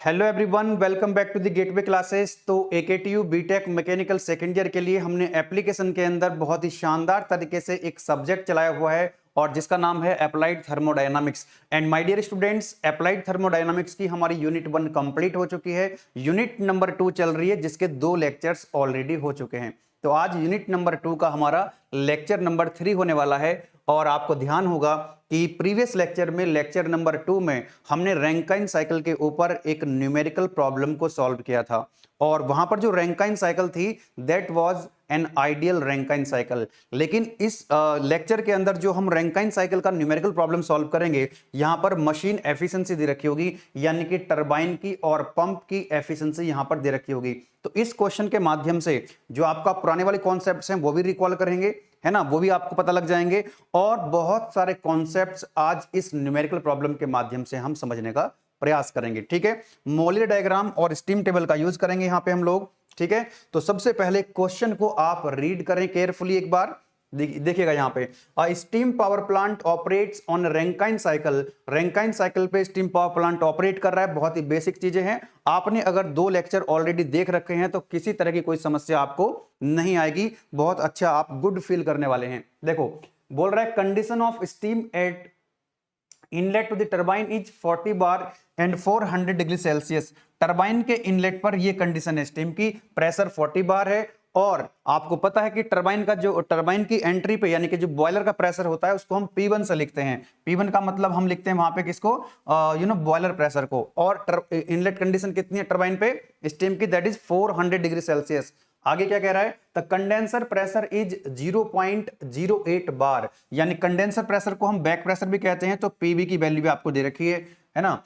Hello everyone, welcome back to the gateway classes. तो AKTU BTech mechanical second year के लिए हमने application के अंदर बहुत ही शानदार तरीके से एक सब्जेक्ट चलाया हुआ है और जिसका नाम है applied thermodynamics. And my dear students, applied thermodynamics की हमारी यूनिट 1 कंप्लीट हो चुकी है। यूनिट नंबर 2 चल रही है जिसके 2 लेक्चर्स ऑलरेडी हो चुके हैं। तो आज यूनिट नंबर 2 का हमारा लेक्चर नंबर 3 होने वाला है। और आपको ध्यान होगा कि प्रीवियस लेक्चर में, लेक्चर नंबर 2 में, हमने रैंकाइन साइकिल के ऊपर एक न्यूमेरिकल प्रॉब्लम को सॉल्व किया था। और वहां पर जो रैंकाइन साइकिल थी that was an ideal Rankine cycle. लेकिन इस लेक्चर के अंदर जो हम रैंकाइन साइकिल का न्यूमेरिकल प्रॉब्लम सॉल्व करेंगे, यहां पर मशीन एफिशिएंसी दे रखी होगी, यानी कि टरबाइन की और पंप की एफिशिएंसी यहां पर दे रखी होगी। तो इस क्वेश्चन के माध्यम से जो आपका पुराने वाले कॉन्सेप्ट्स हैं वो भी रिकॉल करेंगे, है ना, वो भी आपको पता लग जाएंगे। और बहुत सारे कॉन्सेप्ट्स आज इस न्यूमेरिकल प्रॉब्लम के माध्यम से हम समझने का प्रयास करेंगे। ठीक है, मोलर डायग्राम और स्टीम टेबल का यूज करेंगे यहां पे हम लोग। ठीक है, तो सबसे पहले क्वेश्चन को आप रीड करें केयरफुली एक बार। देखिएगा यहां पे, steam power plant operates on Rankine cycle. Rankine cycle पे स्टीम पावर प्लांट ऑपरेट कर रहा है। बहुत ही बेसिक चीजें हैं। आपने अगर 2 लेक्चर ऑलरेडी देख रखे हैं तो किसी तरह की कोई समस्या आपको नहीं आएगी। बहुत अच्छा, आप गुड फील करने वाले हैं। देखो, बोल रहा है condition of steam at inlet to the turbine is 40 bar and 400 degree Celsius. Turbine के इनलेट पर ये कंडीशन है, स्टीम की प्रेशर 40 बार है। और आपको पता है कि टरबाइन की एंट्री पे, यानी कि जो बॉयलर का प्रेशर होता है उसको हम P1 से लिखते हैं। P1 का मतलब हम लिखते हैं वहां पे किसको, बॉयलर प्रेशर को। और इनलेट कंडीशन कितनी है टरबाइन पे स्टीम की, दैट इज 400 डिग्री सेल्सियस। आगे क्या कह रहा है, द कंडेंसर प्रेशर इज 0.08 बार, यानी कंडेंसर प्रेशर को हम बैक प्रेशर भी कहते हैं। तो पीवी की वैल्यू भी आपको दे रखी है ना।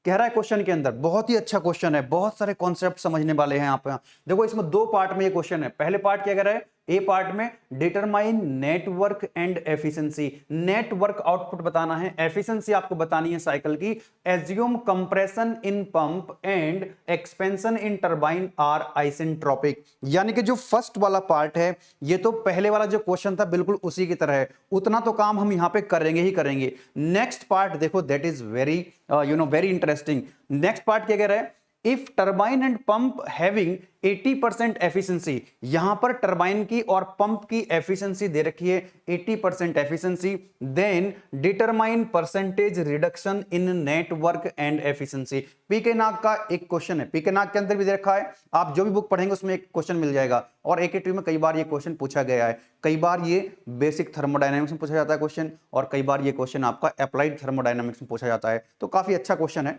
कह रहा है क्वेश्चन के अंदर, बहुत ही अच्छा क्वेश्चन है, बहुत सारे कॉन्सेप्ट समझने वाले हैं यहाँ पे। देखो, इसमें 2 पार्ट में ये क्वेश्चन है। पहले पार्ट क्या कह रहा है, ए पार्ट में determine network and efficiency. Network output बताना है, एफिशिएंसी आपको बतानी है साइकिल की। Assume compression in pump and expansion in turbine are isentropic. यानी कि जो फर्स्ट वाला पार्ट है, ये तो पहले वाला जो क्वेश्चन था बिल्कुल उसी की तरह है। उतना तो काम हम यहां पे करेंगे ही करेंगे। नेक्स्ट पार्ट देखो, that is very very interesting. Next part क्या कह रहा है, if turbine and pump having 80% efficiency. यहां पर टरबाइन की और पंप की एफिशिएंसी दे रखी है 80% efficiency. Then determine percentage reduction in network and efficiency. P K Nag का एक क्वेश्चन है, पीके नाग के अंदर भी दे रखा है। आप जो भी बुक पढ़ेंगे उसमें एक क्वेश्चन मिल जाएगा। और एकेटी में कई बार ये क्वेश्चन पूछा गया है। कई बार ये बेसिक थर्मोडायनामिक्स में पूछा जाता है क्वेश्चन, और कई बार ये क्वेश्चन आपका अप्लाइड थर्मोडायनामिक्स में पूछा जाता है। तो काफी अच्छा क्वेश्चन है,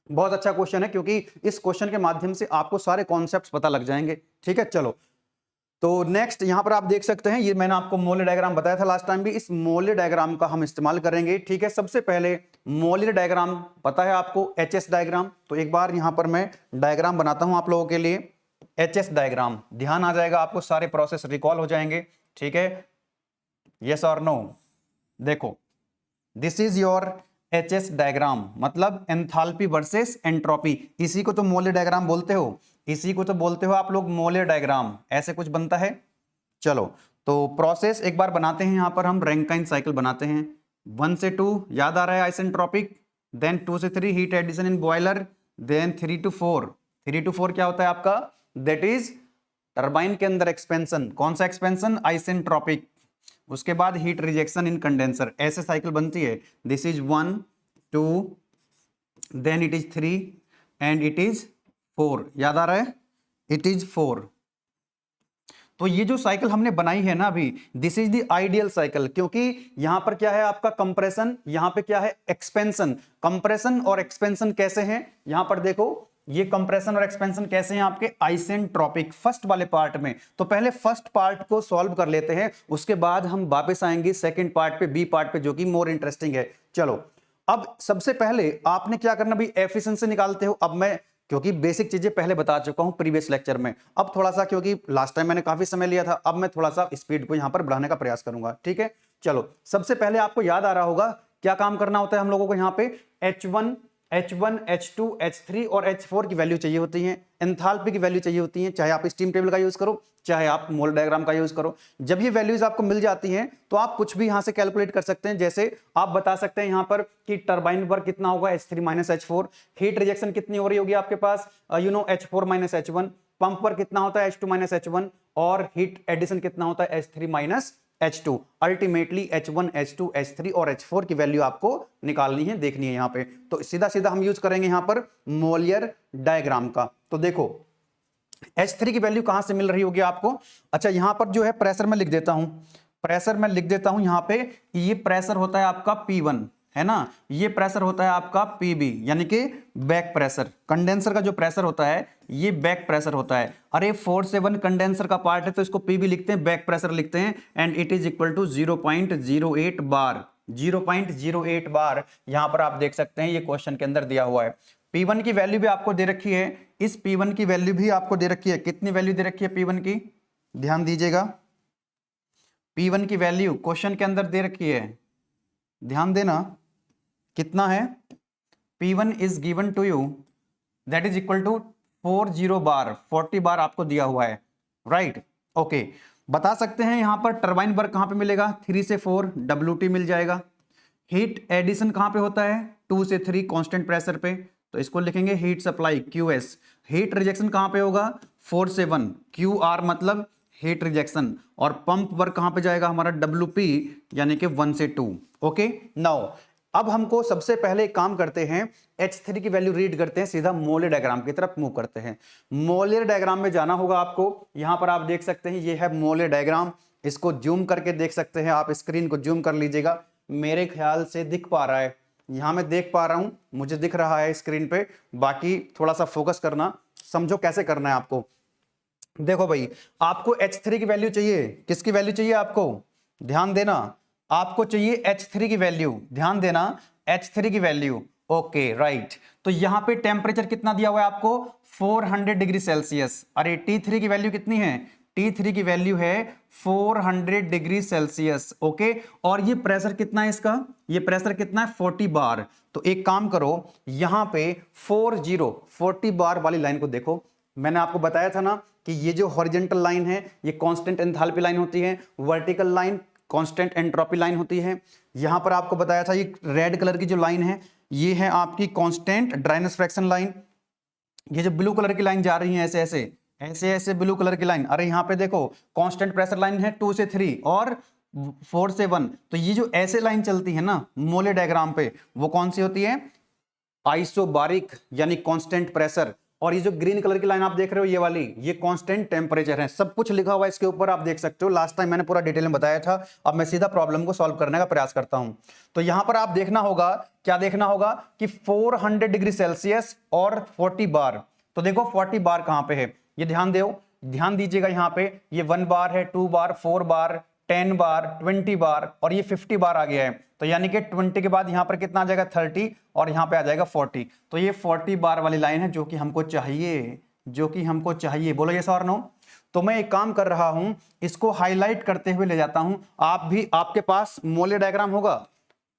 बहुत अच्छा क्वेश्चन है, क्योंकि इस क्वेश्चन के माध्यम से आपको सारे कॉन्सेप्ट्स पता लग जाएंगे। ठीक है, चलो। तो नेक्स्ट यहां पर आप देख सकते हैं, ये मैंने आपको मोलर डायग्राम बताया था लास्ट टाइम भी, इस मोलर डायग्राम का हम इस्तेमाल करेंगे। ठीक है, सबसे पहले मोलर डायग्राम पता है आपको, एचएस डायग्राम। तो एक बार यहां पर मैं डायग्राम बनाता हूं आप लोगों के लिए। एचएस डायग्राम, ध्यान आ जाएगा आपको, सारे प्रोसेस रिकॉल हो जाएंगे। ठीक है, यस और नो। देखो, this is your HS diagram, मतलब एंथैल्पी वर्सेस एंट्रोपी। इसी को तो मोलर डायग्राम बोलते हो, इसी को तो बोलते हो आप लोग मोलर डायग्राम। ऐसे कुछ बनता है। चलो, तो प्रोसेस एक बार बनाते हैं। यहां पर हम रैंकाइन साइकिल बनाते हैं। 1 से 2 याद आ रहा है आइसेंट्रोपिक, देन 2 से 3 heat addition in boiler, then 3 to 4। 3 to 4 क्या होता है आपका, दैट इज टरबाइन के अंदर एक्सपेंशन। कौन सा एक्सपेंशन, आइसेंट्रोपिक। उसके बाद हीट रिजेक्शन इन कंडेंसर। ऐसे साइकिल बनती है। This is 1 2, then it is 3 and it is 4। याद आ रहा है, इट इज 4। तो ये जो साइकिल हमने बनाई है ना अभी, this is the ideal cycle, क्योंकि यहां पर क्या है आपका कंप्रेशन, यहां पे क्या है एक्सपेंशन। कंप्रेशन और एक्सपेंशन कैसे हैं, यहां पर देखो, ये कंप्रेशन और एक्सपेंशन कैसे हैं आपके, आइसेंट्रोपिक, फर्स्ट वाले पार्ट में। तो पहले फर्स्ट पार्ट को सॉल्व कर लेते हैं, उसके बाद हम वापस आएंगे सेकंड पार्ट पे, बी पार्ट पे, जो कि मोर इंटरेस्टिंग है। चलो, अब सबसे पहले आपने क्या करना, भी एफिशिएंसी निकालते हो। अब मैं, क्योंकि बेसिक चीजें पहले बता चुका हूं प्रीवियस लेक्चर में, अब थोड़ा सा, क्योंकि लास्ट टाइम मैंने काफी समय लिया था, अब मैं थोड़ा सा स्पीड को यहां पर बढ़ाने का प्रयास करूंगा। ठीक है, चलो, सबसे पहले आपको याद आ रहा होगा क्या काम करना होता है हम लोगों को। यहां पे H1 H1, H2, H3 और H4 की वैल्यू चाहिए होती है, एंथैल्पी की वैल्यू चाहिए होती है, चाहे आप स्टीम टेबल का यूज करो चाहे आप मोल डायग्राम का यूज करो। जब ये वैल्यूज आपको मिल जाती हैं तो आप कुछ भी यहां से कैलकुलेट कर सकते हैं। जैसे आप बता सकते हैं यहां पर कि टरबाइन पर कितना होगा H3 - H4, हीट रिजेक्शन कितनी हो रही होगी आपके पास H4 - H1, पंप पर कितना होता है H2 - H1 और हीट एडिशन कितना होता है H3 - H2। Ultimately H1, H2, H3 और H4 की वैल्यू आपको निकालनी है, देखनी है यहां पे। तो सीधा सीधा हम यूज करेंगे यहां पर मोलियर डायग्राम का। तो देखो H3 की वैल्यू कहां से मिल रही होगी आपको। अच्छा यहां पर जो है प्रेशर में लिख देता हूं, प्रेशर में लिख देता हूं यहां पे। ये प्रेशर होता है आपका P1 है ना, ये प्रेशर होता है आपका PB यानी कि बैक प्रेशर। कंडेंसर का जो प्रेशर होता है ये बैक प्रेशर होता है। अरे 47 कंडेंसर का पार्ट है तो इसको PB लिखते हैं, बैक प्रेशर लिखते हैं, and it is equal to 0.08 bar. 0.08 bar यहां पर आप देख सकते हैं, ये क्वेश्चन के अंदर दिया हुआ है। P1 की वैल्यू भी आपको दे रखी है, इस P1 की वैल्यू भी आपको दे रखी है। कितनी वैल्यू दे रखी है P1 की, ध्यान दीजिएगा। P1 की वैल्यू क्वेश्चन के अंदर दे रखी है, ध्यान देना कितना है। P1 is given to you that is equal to 40 bar, 40 bar आपको दिया हुआ है, राइट। ओके बता सकते हैं यहां पर टरबाइन वर्क कहां पे मिलेगा, 3 से 4 WT मिल जाएगा। हीट एडिशन कहां पे होता है, 2 से 3 कांस्टेंट प्रेशर पे, तो इसको लिखेंगे heat supply QS। Heat rejection कहां पे होगा, 4 से 1, QR मतलब हीट रिजेक्शन, और पंप वर्क कहां पे जाएगा हमारा WP यानी कि 1 से 2। ओके नाउ अब हमको सबसे पहले एक काम करते हैं, H3 की वैल्यू रीड करते हैं, सीधा मोलर डायग्राम की तरफ मूव करते हैं। मोलर डायग्राम में जाना होगा आपको। यहां पर आप देख सकते हैं ये है मोलर डायग्राम, इसको जूम करके देख सकते हैं आप, स्क्रीन को जूम कर लीजिएगा। मेरे ख्याल से दिख पा रहा है, यहां मैं देख पा रहा हूं, मुझे दिख रहा है स्क्रीन पे। बाकी थोड़ा सा फोकस करना, समझो कैसे करना है आपको। देखो भाई आपको H3 की वैल्यू चाहिए, किसकी वैल्यू चाहिए आपको, ध्यान देना, आपको चाहिए H3 की वैल्यू, ध्यान देना H3 की वैल्यू। ओके राइट, तो यहां पे टेम्परेचर कितना दिया हुआ है आपको, 400 डिग्री सेल्सियस। अरे T3 की वैल्यू कितनी है, T3 की वैल्यू है 400 डिग्री सेल्सियस। ओके और ये प्रेशर कितना है इसका, ये प्रेशर कितना है 40 बार। तो एक काम करो यहां पे 40 बार वाली लाइन को देखो। मैंने आपको बताया था ना कि ये जो हॉरिजॉन्टल लाइन है ये कांस्टेंट एंथैल्पी लाइन होती है, vertical line constant entropy line होती है। यहां पर आपको बताया था ये रेड कलर की जो लाइन है ये है आपकी कांस्टेंट ड्राइनेस फ्रैक्शन लाइन। ये जो ब्लू कलर की लाइन जा रही है ऐसे ऐसे ऐसे ऐसे ब्लू कलर की लाइन, अरे यहाँ पे देखो कांस्टेंट प्रेशर लाइन है 2 से 3 और 4 से 1। तो ये जो ऐसे लाइन चलती है ना मोले डायग्राम पे, वो कौन सी होती है, आइसोबारिक यानी कांस्टेंट प्रेशर। और ये जो ग्रीन कलर की लाइन आप देख रहे हो ये वाली, ये कांस्टेंट टेम्परेचर है। सब कुछ लिखा हुआ है इसके ऊपर, आप देख सकते हो। लास्ट टाइम मैंने पूरा डिटेल में बताया था। अब मैं सीधा प्रॉब्लम को सॉल्व करने का प्रयास करता हूं। तो यहां पर आप देखना होगा, क्या देखना होगा कि 400 डिग्री सेल्सियस और 40 बार। तो देखो 40 बार कहां पे है, ये ध्यान दो, ध्यान दीजिएगा। यहां पे ये 1 बार है, 2 बार, 4 बार, 10 बार, 20 बार और ये 50 बार आ गया है। तो यानी कि 20 के बाद यहां पर कितना आ जाएगा 30 और यहां पे आ जाएगा 40। तो ये 40 बार वाली लाइन है जो कि हमको चाहिए, जो कि हमको चाहिए। बोलो यस और नो। तो मैं एक काम कर रहा हूं, इसको हाईलाइट करते हुए ले जाता हूं। आप भी, आपके पास मोले डायग्राम होगा,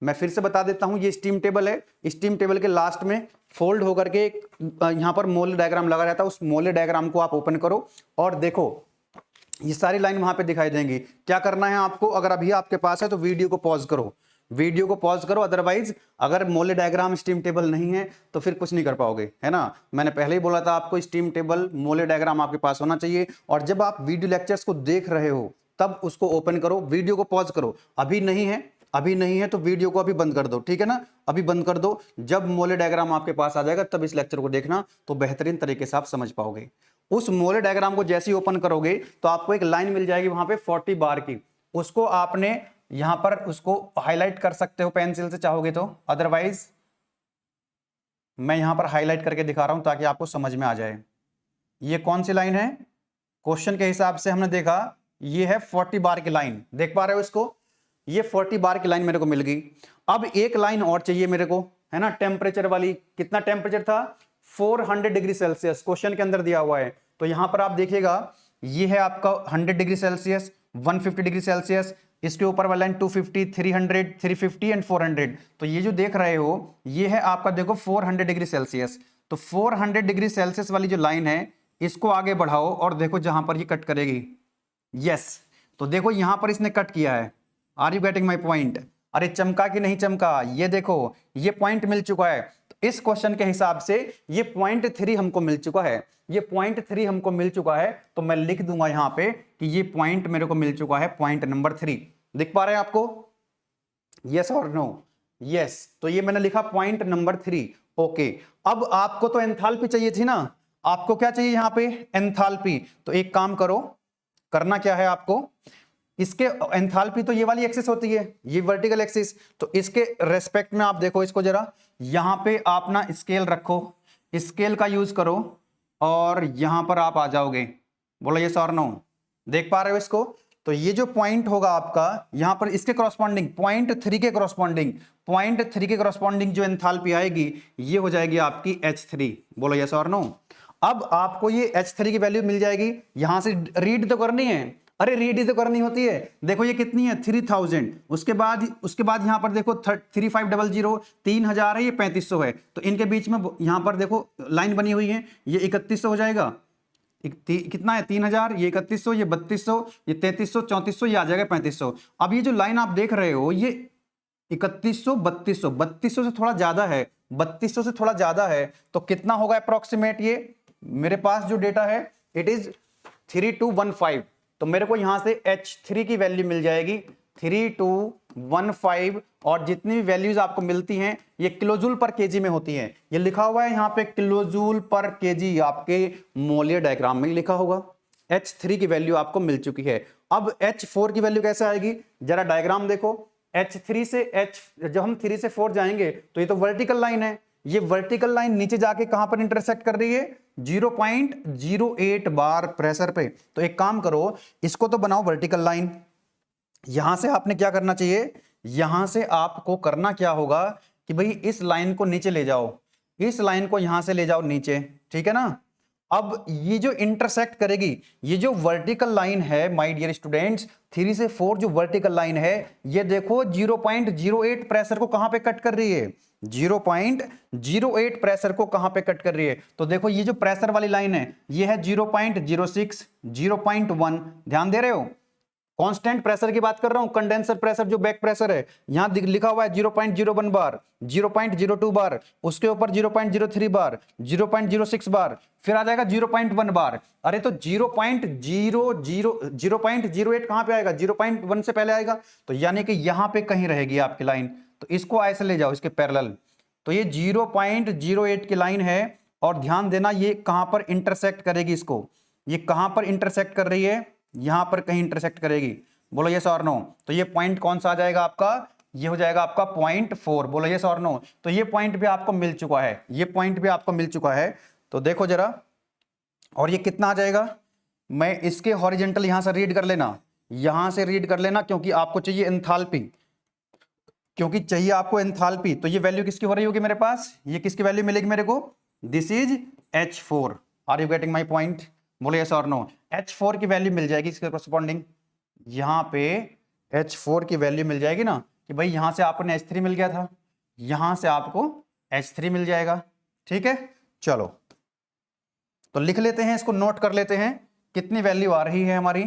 मैं फिर से बता देता हूं, ये स्टीम टेबल है। स्टीम टेबल के लास्ट में फोल्ड होकर के एक यहां पर मोले डायग्राम लगा रहता है। उस मोले डायग्राम को आप ओपन करो और देखो ये सारी लाइन वहां पे दिखाई देंगी। क्या करना है आपको, अगर अभी आपके पास है तो वीडियो को पॉज करो, वीडियो को पॉज करो। अदरवाइज अगर मोले डायग्राम स्टीम टेबल नहीं है तो फिर कुछ नहीं कर पाओगे, है ना। मैंने पहले ही बोला था आपको स्टीम टेबल मोले डायग्राम आपके पास होना चाहिए। और जब आप वीडियो लेक्चर्स को देख रहे हो तब उसको ओपन करो, वीडियो को पॉज करो। अभी नहीं है, अभी नहीं है तो वीडियो को अभी बंद कर दो, ठीक है ना, अभी बंद कर दो। जब मोले डायग्राम आपके पास आ जाएगा तब इस लेक्चर को देखना, तो बेहतरीन तरीके से आप समझ पाओगे। उस मोले डायग्राम को जैसे ही ओपन करोगे तो आपको एक लाइन मिल जाएगी वहां पे 40 बार की। उसको आपने यहां पर उसको हाईलाइट कर सकते हो पेंसिल से चाहोगे तो, अदरवाइज मैं यहां पर हाईलाइट करके दिखा रहा हूं ताकि आपको समझ में आ जाए। ये कौन सी लाइन है, क्वेश्चन के हिसाब से हमने देखा ये है 40 बार की लाइन, देख पा रहे हो इसको, ये 40 बार की लाइन मेरे को मिल गई। अब एक लाइन और चाहिए मेरे को, है ना, टेम्परेचर वाली। कितना टेम्परेचर था, 400 डिग्री सेल्सियस क्वेश्चन के अंदर दिया हुआ है। तो यहां पर आप देखिएगा ये है आपका 100 डिग्री सेल्सियस, 150 डिग्री सेल्सियस, इसके ऊपर वाला लाइन 250, 300, 350 एंड 400। तो ये जो देख रहे हो ये है आपका देखो 400 डिग्री सेल्सियस। तो 400 डिग्री सेल्सियस वाली जो लाइन है इसको आगे बढ़ाओ और देखो जहां पर ये कट करेगी। यस, तो देखो यहां पर इसने कट किया है। Are you getting my point? अरे चमका कि नहीं चमका? ये देखो ये पॉइंट मिल चुका है। तो इस क्वेश्चन के हिसाब से ये .3 हमको मिल चुका है। ये .3 हमको मिल चुका है तो मैं लिख दूंगा यहां पे कि ये पॉइंट मेरे को मिल चुका है पॉइंट नंबर 3। दिख पा रहे हैं आपको? यस और नो? यस, तो ये मैंने लिखा पॉइंट नंबर 3। ओके, अब आपको तो एंथैल्पी चाहिए थी ना, आपको क्या चाहिए यहां पे? एंथैल्पी। तो एक काम करो, करना क्या है आपको, इसके एंथैल्पी तो ये वाली एक्सिस होती है, ये वर्टिकल एक्सिस, तो इसके रेस्पेक्ट में आप देखो इसको जरा, यहां पे आप ना स्केल रखो, स्केल का यूज करो और यहां पर आप आ जाओगे। बोलो ये सर नो? देख पा रहे हो इसको? तो ये जो पॉइंट होगा आपका यहां पर इसके करस्पॉन्डिंग .3 के करस्पॉन्डिंग, .3 के करस्पॉन्डिंग जो एंथैल्पी आएगी ये हो जाएगी आपकी H3। बोलो यस और नो? अब आपको ये H3 की वैल्यू मिल जाएगी, यहां से रीड तो करनी है। अरे रीड ही तो करनी होती है। देखो ये कितनी है? 3000। उसके बाद यहां पर देखो 3500, 3000 है, ये 3500 है। तो इनके बीच में यहां पर देखो लाइन बनी हुई है, ये 3100 हो जाएगा। कितना है? 3000, ये 3100, ये 3200, ये 3300, 3400, ये आ जाएगा 3500। अब ये जो लाइन आप देख रहे हो ये 3100, 3200 से थोड़ा ज्यादा है, 3200 से थोड़ा ज्यादा है। तो कितना होगा अप्रोक्सीमेट? ये मेरे पास जो डेटा है इट इज 3215। तो मेरे को यहां से H3 की वैल्यू मिल जाएगी 3215। और जितनी भी वैल्यूज आपको मिलती हैं ये किलोजूल पर केजी में होती हैं। ये लिखा हुआ है यहां पे किलोजूल पर केजी, आपके मोलियर डायग्राम में लिखा होगा। H3 की वैल्यू आपको मिल चुकी है। अब H4 की वैल्यू कैसे आएगी? जरा डायग्राम देखो। H3 से जब हम 3 से 4 जाएंगे तो ये तो वर्टिकल लाइन है, ये वर्टिकल लाइन नीचे जाके कहां पर इंटरसेक्ट कर रही है? 0.08 बार प्रेशर पे। तो एक काम करो, इसको तो बनाओ वर्टिकल लाइन। यहां से आपने क्या करना चाहिए? यहां से आपको करना क्या होगा कि भाई इस लाइन को नीचे ले जाओ, इस लाइन को यहां से ले जाओ नीचे, ठीक है ना। अब ये जो इंटरसेक्ट करेगी, ये जो वर्टिकल लाइन है माय डियर स्टूडेंट्स, 3 से 4 जो वर्टिकल लाइन है, ये देखो 0.08 प्रेशर को कहां पे कट कर रही है? 0.08 प्रेशर को कहां पे कट कर रही है? तो देखो ये जो प्रेशर वाली लाइन है ये है 0.06, 0.1। ध्यान दे रहे हो? कांस्टेंट प्रेशर की बात कर रहा हूं, कंडेंसर प्रेशर जो बैक प्रेशर है यहां लिखा हुआ है 0.01 बार, 0.02 बार, उसके ऊपर 0.03 बार, 0.06 बार, फिर आ जाएगा 0.1 बार। अरे तो 0.08 कहां पे आएगा? 0.1 से पहले आएगा, तो यानी कि यहां पे कहीं रहेगी आपकी लाइन। तो इसको ऐसे ले जाओ इसके पैरेलल। तो ये 0.08 की लाइन है और ध्यान देना ये कहां पर इंटरसेक्ट करेगी इसको, ये कहां पर इंटरसेक्ट कर रही है? यहां पर कहीं इंटरसेक्ट करेगी। बोलो यस और नो? तो ये पॉइंट कौन सा आ जाएगा आपका? ये हो जाएगा आपका .4। बोलो यस और नो? तो ये पॉइंट भी आपको मिल चुका है, ये पॉइंट भी आपको मिल चुका है। तो देखो जरा, और ये कितना आ जाएगा? मैं इसके हॉरिजेंटल यहां से रीड कर लेना, यहां से रीड कर लेना, क्योंकि आपको चाहिए एंथैल्पी, क्योंकि चाहिए आपको एंथैल्पी। तो ये वैल्यू किसकी हो रही होगी मेरे पास? ये किसकी वैल्यू मिलेगी मेरे को? This is H4। Are you getting my point? बोले यस और नो? H4 की वैल्यू मिल जाएगी इसके करस्पॉन्डिंग, यहां पे H4 की वैल्यू मिल जाएगी ना, कि भाई यहां से आपने H3 मिल गया था, यहां से आपको H3 मिल जाएगा। ठीक है, चलो तो लिख लेते हैं, इसको नोट कर लेते हैं कितनी वैल्यू आ रही है हमारी।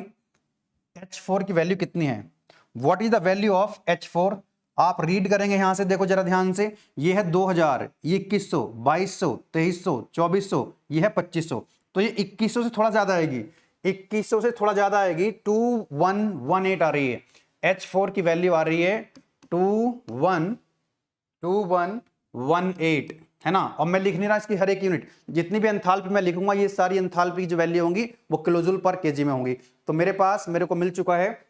H4 की वैल्यू कितनी है? What is the value of H4? आप रीड करेंगे यहां से, देखो जरा ध्यान से, ये है 2000, ये 2100, 2200, 2300, 2400, ये है 2500। तो ये 2100 से थोड़ा ज्यादा आएगी, 2100 से थोड़ा ज्यादा आएगी, 2118 आ रही है। H4 की वैल्यू आ रही है 2118, है ना। और मैं लिख नहीं रहा इसकी हर एक यूनिट, जितनी भी एंथैल्पी मैं लिखूंगा ये सारी एंथैल्पी की जो वैल्यू होंगी वो किलोजूल पर केजी में होंगी। तो मेरे को मिल चुका है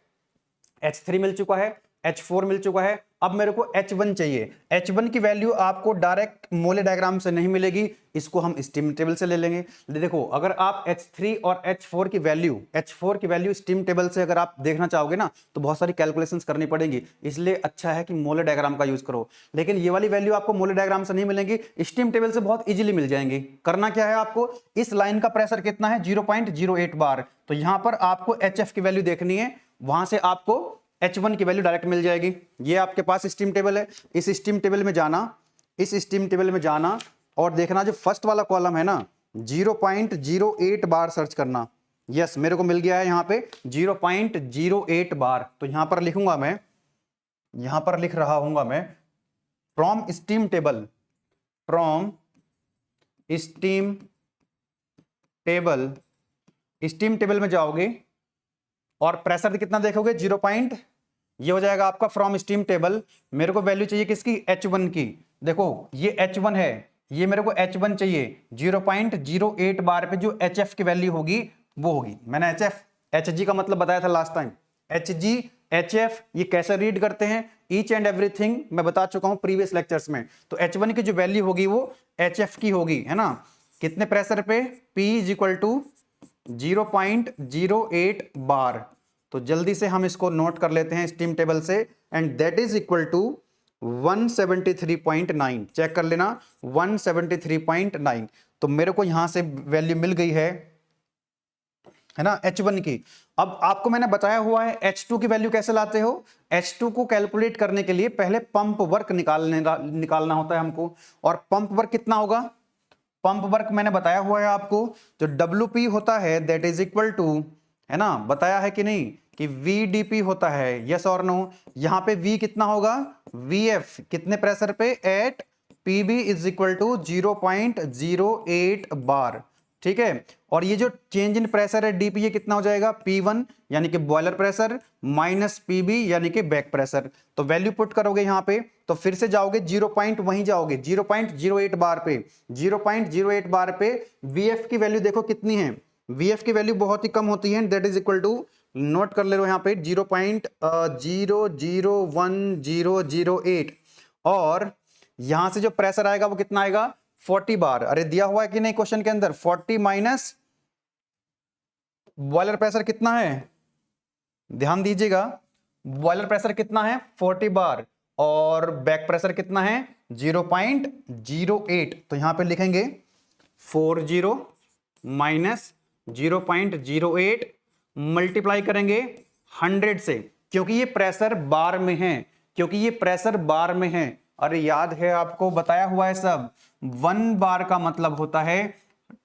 H3 मिल चुका है, H4 मिल चुका है। अब मेरे को H1 चाहिए। H1 की वैल्यू आपको डायरेक्ट मोले डायग्राम से नहीं मिलेगी, इसको हम स्टीम टेबल से ले लेंगे। देखो अगर आप H3 और H4 की वैल्यू स्टीम टेबल से अगर आप देखना चाहोगे ना तो बहुत सारी कैलकुलेशंस करनी पड़ेंगी, इसलिए अच्छा है कि मोले डायग्राम का यूज करो। लेकिन ये वाली वैल्यू आपको मोले डायग्राम से नहीं मिलेंगी, स्टीम टेबल से बहुत इजीली मिल जाएंगी। करना क्या है आपको, इस लाइन का प्रेशर कितना है? 0.08 बार। तो यहां पर आपको HF की वैल्यू देखनी है, वहां से आपको H1 की वैल्यू डायरेक्ट मिल जाएगी। ये आपके पास स्टीम टेबल है, इस स्टीम टेबल में जाना, इस स्टीम टेबल में जाना और देखना जो फर्स्ट वाला कॉलम है ना 0.08 बार सर्च करना। यस, मेरे को मिल गया है यहाँ पे 0.08 बार। तो यहाँ पर लिखूंगा मैं, यहाँ पर लिख रहा हूंगा मैं from steam table, from steam table, steam table में जाओगे और प्रेशर कितना देखोगे 0 पॉइंट, ये हो जाएगा आपका फ्रॉम स्टीम टेबल। मेरे को वैल्यू चाहिए किसकी, H1 की। देखो ये H1 है, ये मेरे को H1 चाहिए। 0.08 बार पे जो HF की वैल्यू होगी वो होगी, मैंने HG का मतलब बताया था लास्ट टाइम। HG HF ये कैसे रीड करते हैं, ईच एंड एवरीथिंग मैं बता चुका हूं प्रीवियस लेक्चर्स में। तो H1 की जो वैल्यू होगी वो HF की होगी, है ना। कितने प्रेशर पे, P is equal to 0.08 bar. तो जल्दी से हम इसको नोट कर लेते हैं स्टीम टेबल से, and that is equal to 173.9। Check कर लेना 173.9। तो मेरे को यहां से वैल्यू मिल गई है ना H1 की। अब आपको मैंने बताया हुआ है H2 की वैल्यू कैसे लाते हो। H2 को कैलकुलेट करने के लिए पहले पंप वर्क निकालना होता है हमको। और पंप वर्क कितना होगा, पंप वर्क मैंने बताया हुआ है आपको, जो WP होता है दैट इज इक्वल टू, है ना, बताया है कि नहीं कि VDP होता है, यस और नो। यहां पे V कितना होगा, VF कितने प्रेशर पे, at PB is equal to 0.08 bar, ठीक है। और ये जो चेंज इन प्रेशर है DP, ये कितना हो जाएगा, P1 यानी कि बॉयलर प्रेशर माइनस PB यानी कि बैक प्रेशर। तो वैल्यू पुट करोगे यहाँ पे, तो फिर से जाओगे 0 पॉइंट, वहीं जाओगे 0.08 बार पे, 0.08 बार पे VF की वैल्यू देखो कितनी है। VF की वैल्यू बहुत ही कम होती है, that is equal to, note कर ले रहे हो यहाँ पे 0.001008। और यहां से जो प्रेशर आएगा वो कितना आएगा, 40 बार। अरे दिया हुआ है कि नहीं क्वेश्चन के अंदर, 40 माइनस बॉयलर प्रेशर कितना है, ध्यान दीजिएगा, बॉयलर प्रेशर कितना है 40 बार और बैक प्रेशर कितना है 0.08। तो यहां पे लिखेंगे 40 माइनस 0.08 मल्टीप्लाई करेंगे 100 से, क्योंकि ये प्रेशर बार में है, क्योंकि ये प्रेशर बार में है। अरे याद है आपको, बताया हुआ है सब। 1 बार का मतलब होता है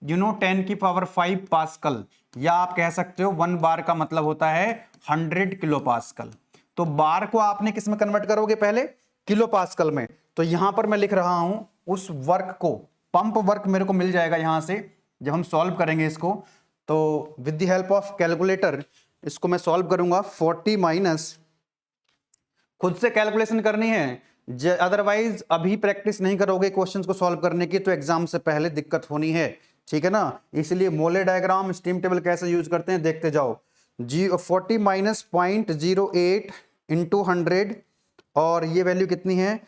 10 की पावर 5 पास्कल, या आप कह सकते हो 1 बार का मतलब होता है 100 किलो पास्कल। तो बार को आपने किस में कन्वर्ट करोगे, पहले किलो पास्कल में। तो यहां पर मैं लिख रहा हूं उस वर्क को, पंप वर्क मेरे को मिल जाएगा यहां से जब हम सॉल्व करेंगे इसको। तो with the help of calculator इसको मैं सॉल्व करूंगा। 40 माइनस, खुद से कैलकुलेशन करनी है, अदरवाइज अभी प्रैक्टिस नहीं करोगे क्वेश्चंस को सॉल्व करने की तो एग्जाम से पहले दिक्कत होनी है, ठीक है ना। इसलिए मोले डायग्राम, स्टीम टेबल कैसे यूज करते हैं देखते जाओ। 40 माइनस 0.08 इंटू 100, और ये वैल्यू कितनी है,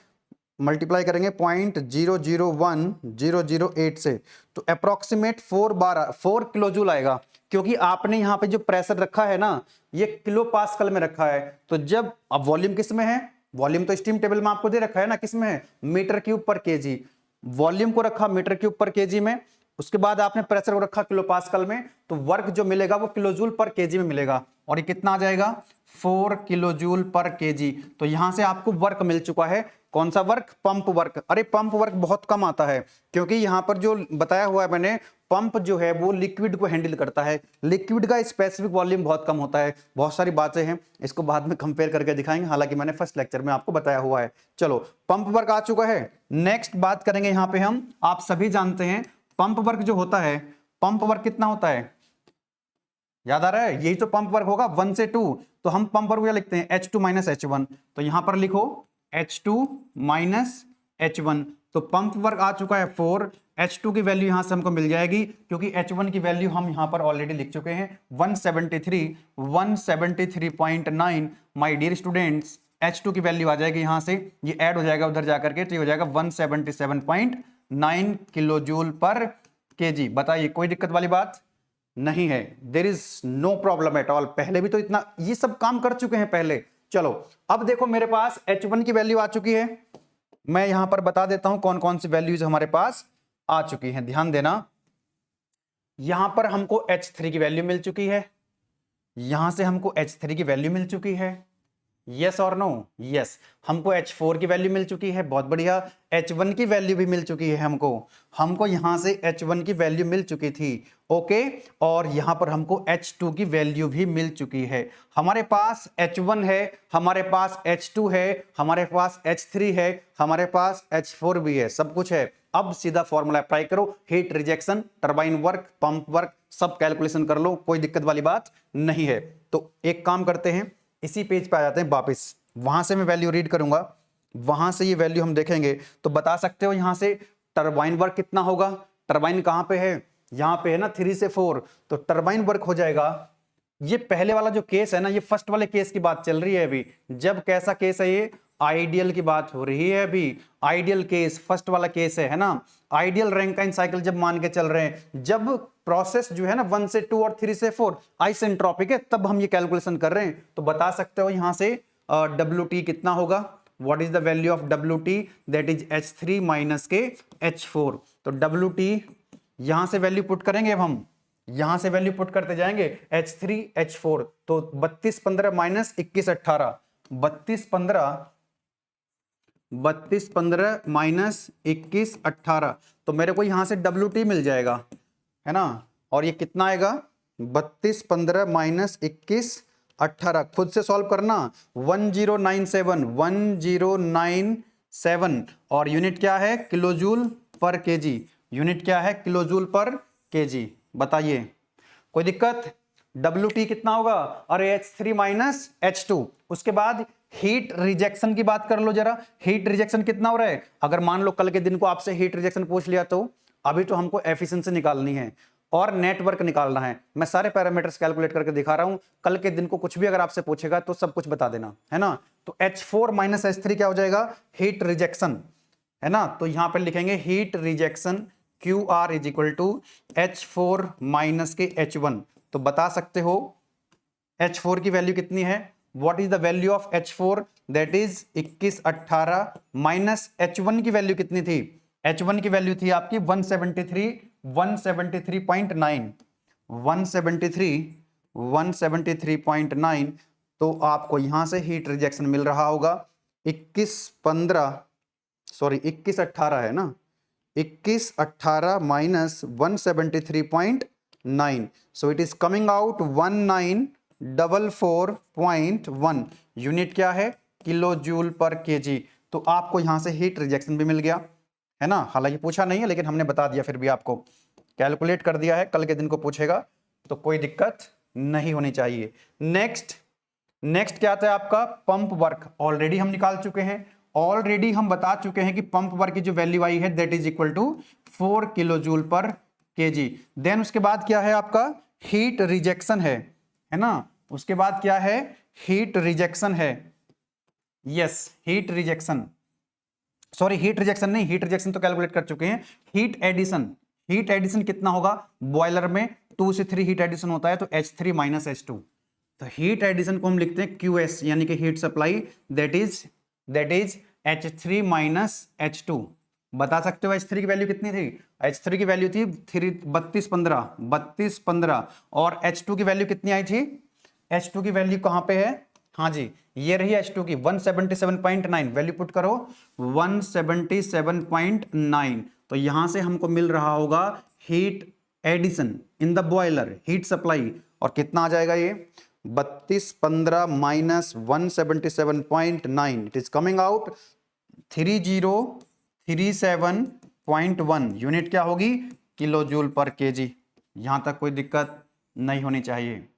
मल्टीप्लाई करेंगे 0.001008 से, तो अप्रोक्सीमेट 4 किलो जूल आएगा। क्योंकि आपने यहाँ पे जो प्रेशर रखा है ना, ये किलो पास्कल में रखा है। तो जब अब वॉल्यूम किस में है, वॉल्यूम तो स्टीम टेबल में आपको दे रखा है ना, किस में है, मीटर क्यूब पर केजी। वॉल्यूम को रखा मीटर क्यूब पर केजी में, उसके बाद आपने प्रेशर को रखा किलो पास्कल में, तो वर्क जो मिलेगा वो किलो जूल पर केजी में मिलेगा। और ये कितना आ जाएगा, 4 किलो जूल पर केजी। तो यहां से आपको वर्क मिल चुका है। कौन सा वर्क, पंप वर्क। अरे पंप वर्क बहुत कम आता है, क्योंकि यहां पर जो बताया हुआ है मैंने, पंप जो है वो लिक्विड को हैंडल करता है, लिक्विड का स्पेसिफिक वॉल्यूम बहुत कम होता है। बहुत सारी बातें हैं, इसको बाद में कंपेयर करके दिखाएंगे, हालांकि मैंने फर्स्ट लेक्चर में आपको बताया हुआ है। चलो पंप वर्क आ चुका है। नेक्स्ट बात करेंगे यहां पे हम, आप सभी जानते हैं पंप वर्क जो होता है, पंप वर्क कितना होता है, याद आ रहा है, यही तो पंप वर्क होगा 1 से 2। तो हम पंप वर्क क्या लिखते हैं, H2 माइनस H1। तो यहां पर लिखो H2 माइनस H1। तो पंप वर्क आ चुका है 4, H2 की वैल्यू यहां से हमको मिल जाएगी, क्योंकि H1 की वैल्यू हम यहां पर ऑलरेडी लिख चुके हैं 173.9। माय डियर स्टूडेंट्स, H2 की वैल्यू आ जाएगी यहां से, ये ऐड हो जाएगा उधर जाकर के, तो ये हो जाएगा 177.9 किलो जूल पर केजी। बताइए कोई दिक्कत वाली बात नहीं है, there is no problem at all. पहले भी तो इतना ये सब काम कर चुके हैं पहले। चलो अब देखो मेरे पास H1 की वैल्यू आ चुकी है, मैं यहां पर बता देता हूं कौन कौन सी वैल्यूज हमारे पास आ चुकी हैं, ध्यान देना। यहां पर हमको H3 की वैल्यू मिल चुकी है, यहां से हमको H3 की वैल्यू मिल चुकी है, यस और नो? यस, हमको H4 की वैल्यू मिल चुकी है, बहुत बढ़िया। H1 की वैल्यू भी मिल चुकी है हमको यहां से H1 की वैल्यू मिल चुकी थी, ओके। और यहां पर हमको H2 की वैल्यू भी मिल चुकी है। हमारे पास H1 है, हमारे पास H2 है, हमारे पास H3 है, हमारे पास H4 भी है, सब कुछ है। अब सीधा फॉर्मूला अप्लाई करो, heat rejection, turbine work, pump work, सब कैलकुलेशन कर लो, कोई दिक्कत वाली बात नहीं है। तो एक काम करते हैं, इसी पेज पे आ जाते हैं वापस, वहां से मैं वैल्यू रीड करूंगा, वहां से ये वैल्यू हम देखेंगे तो बता सकते हो यहां से टरबाइन वर्क कितना होगा। टरबाइन कहां पे है, यहां पे है ना 3 से 4, तो टरबाइन वर्क हो जाएगा। ये पहले वाला जो केस है ना, ये फर्स्ट वाले केस की बात चल रही है अभी। जब कैसा केस है ये, आइडियल की बात हो रही है अभी, आइडियल केस फर्स्ट वाला केस है ना। आइडियल रैंकाइन साइकिल जब मान के चल रहे हैं, जब प्रोसेस जो है ना 1 से 2 और 3 से 4 आइसेंट्रोपिक है, तब हम ये कैलकुलेशन कर रहे हैं। तो बता सकते हो यहां से WT कितना होगा, what is the value of WT, that is H3 minus के H4। तो WT यहां से वैल्यू पुट करेंगे, अब हम यहां से वैल्यू पुट करते जाएंगे, H3 H4, तो 32 15 माइनस 21 18, 32 15 माइनस 21 18, तो मेरे को यहां से WT मिल जाएगा, है ना। और ये कितना आएगा, 32 15 माइनस 21 18, खुद से सॉल्व करना, 1097 और यूनिट क्या है, किलोजूल पर केजी। यूनिट क्या है, किलोजूल पर केजी। बताइए कोई दिक्कत। WT कितना होगा, अरे H3 माइनस H2। उसके बाद हीट रिजेक्शन की बात कर लो जरा, हीट रिजेक्शन कितना हो रहा है। अगर मान लो कल के दिन को आपसे हीट रिजेक्शन पूछ लिया, तो अभी तो हमको एफिशिएंसी निकालनी है और नेटवर्क निकालना है। मैं सारे पैरामीटर्स कैलकुलेट करके दिखा रहा हूं, कल के दिन को कुछ भी अगर आपसे पूछेगा तो सब कुछ बता देना, है ना। तो H4 माइनस H3 क्या हो जाएगा, हीट रिजेक्शन, है ना। तो यहां पर लिखेंगे heat rejection QR is equal to H4 minus के H1। तो बता सकते हो H4 की वैल्यू कितनी है, what is the value of H4, that is 21 18 minus H1 की वैल्यू कितनी थी, H1 की वैल्यू थी आपकी 173.9। तो आपको यहां से हीट रिजेक्शन मिल रहा होगा 21 18 है ना, 21 18 minus 173.9, so it is coming out 1944.1। Unit क्या है, किलो जूल पर केजी। तो आपको यहां से हीट रिजेक्शन भी मिल गया, है ना। हालांकि पूछा नहीं है, लेकिन हमने बता दिया, फिर भी आपको कैलकुलेट कर दिया है, कल के दिन को पूछेगा तो कोई दिक्कत नहीं होनी चाहिए। नेक्स्ट क्या आता है आपका, पंप वर्क। ऑलरेडी हम निकाल चुके हैं, ऑलरेडी हम बता चुके हैं कि पंप वर्क की जो वैल्यू आई है that is equal to 4 kilo joule per kg. Then उसके बाद क्या है आपका, हीट रिजेक्शन है ना। उसके बाद क्या है, हीट रिजेक्शन है, yes heat rejection, sorry heat rejection नहीं, हीट रिजेक्शन तो कैलकुलेट कर चुके हैं। हीट एडिशन, हीट एडिशन कितना होगा, बॉयलर में 2 से 3 हीट एडिशन होता है, तो H3 माइनस H2। तो हीट एडिशन को हम लिखते हैं QS, यानी कि heat supply, that is H3 minus H2। बता सकते हो H3 की वैल्यू कितनी थी, H3 की वैल्यू थी 32 15 और H2 की वैल्यू कितनी आई थी, H2 की वैल्यू कहां पे है, हाँ जी ये रही H2 की 177.9, वैल्यू पुट करो 177.9। तो यहां से हमको मिल रहा होगा heat addition in the boiler, heat supply, और कितना आ जाएगा ये 32 15 minus 177.9, it is coming out 3037.1। Unit क्या होगी, किलो जूल पर केजी। यहां तक कोई दिक्कत नहीं होनी चाहिए।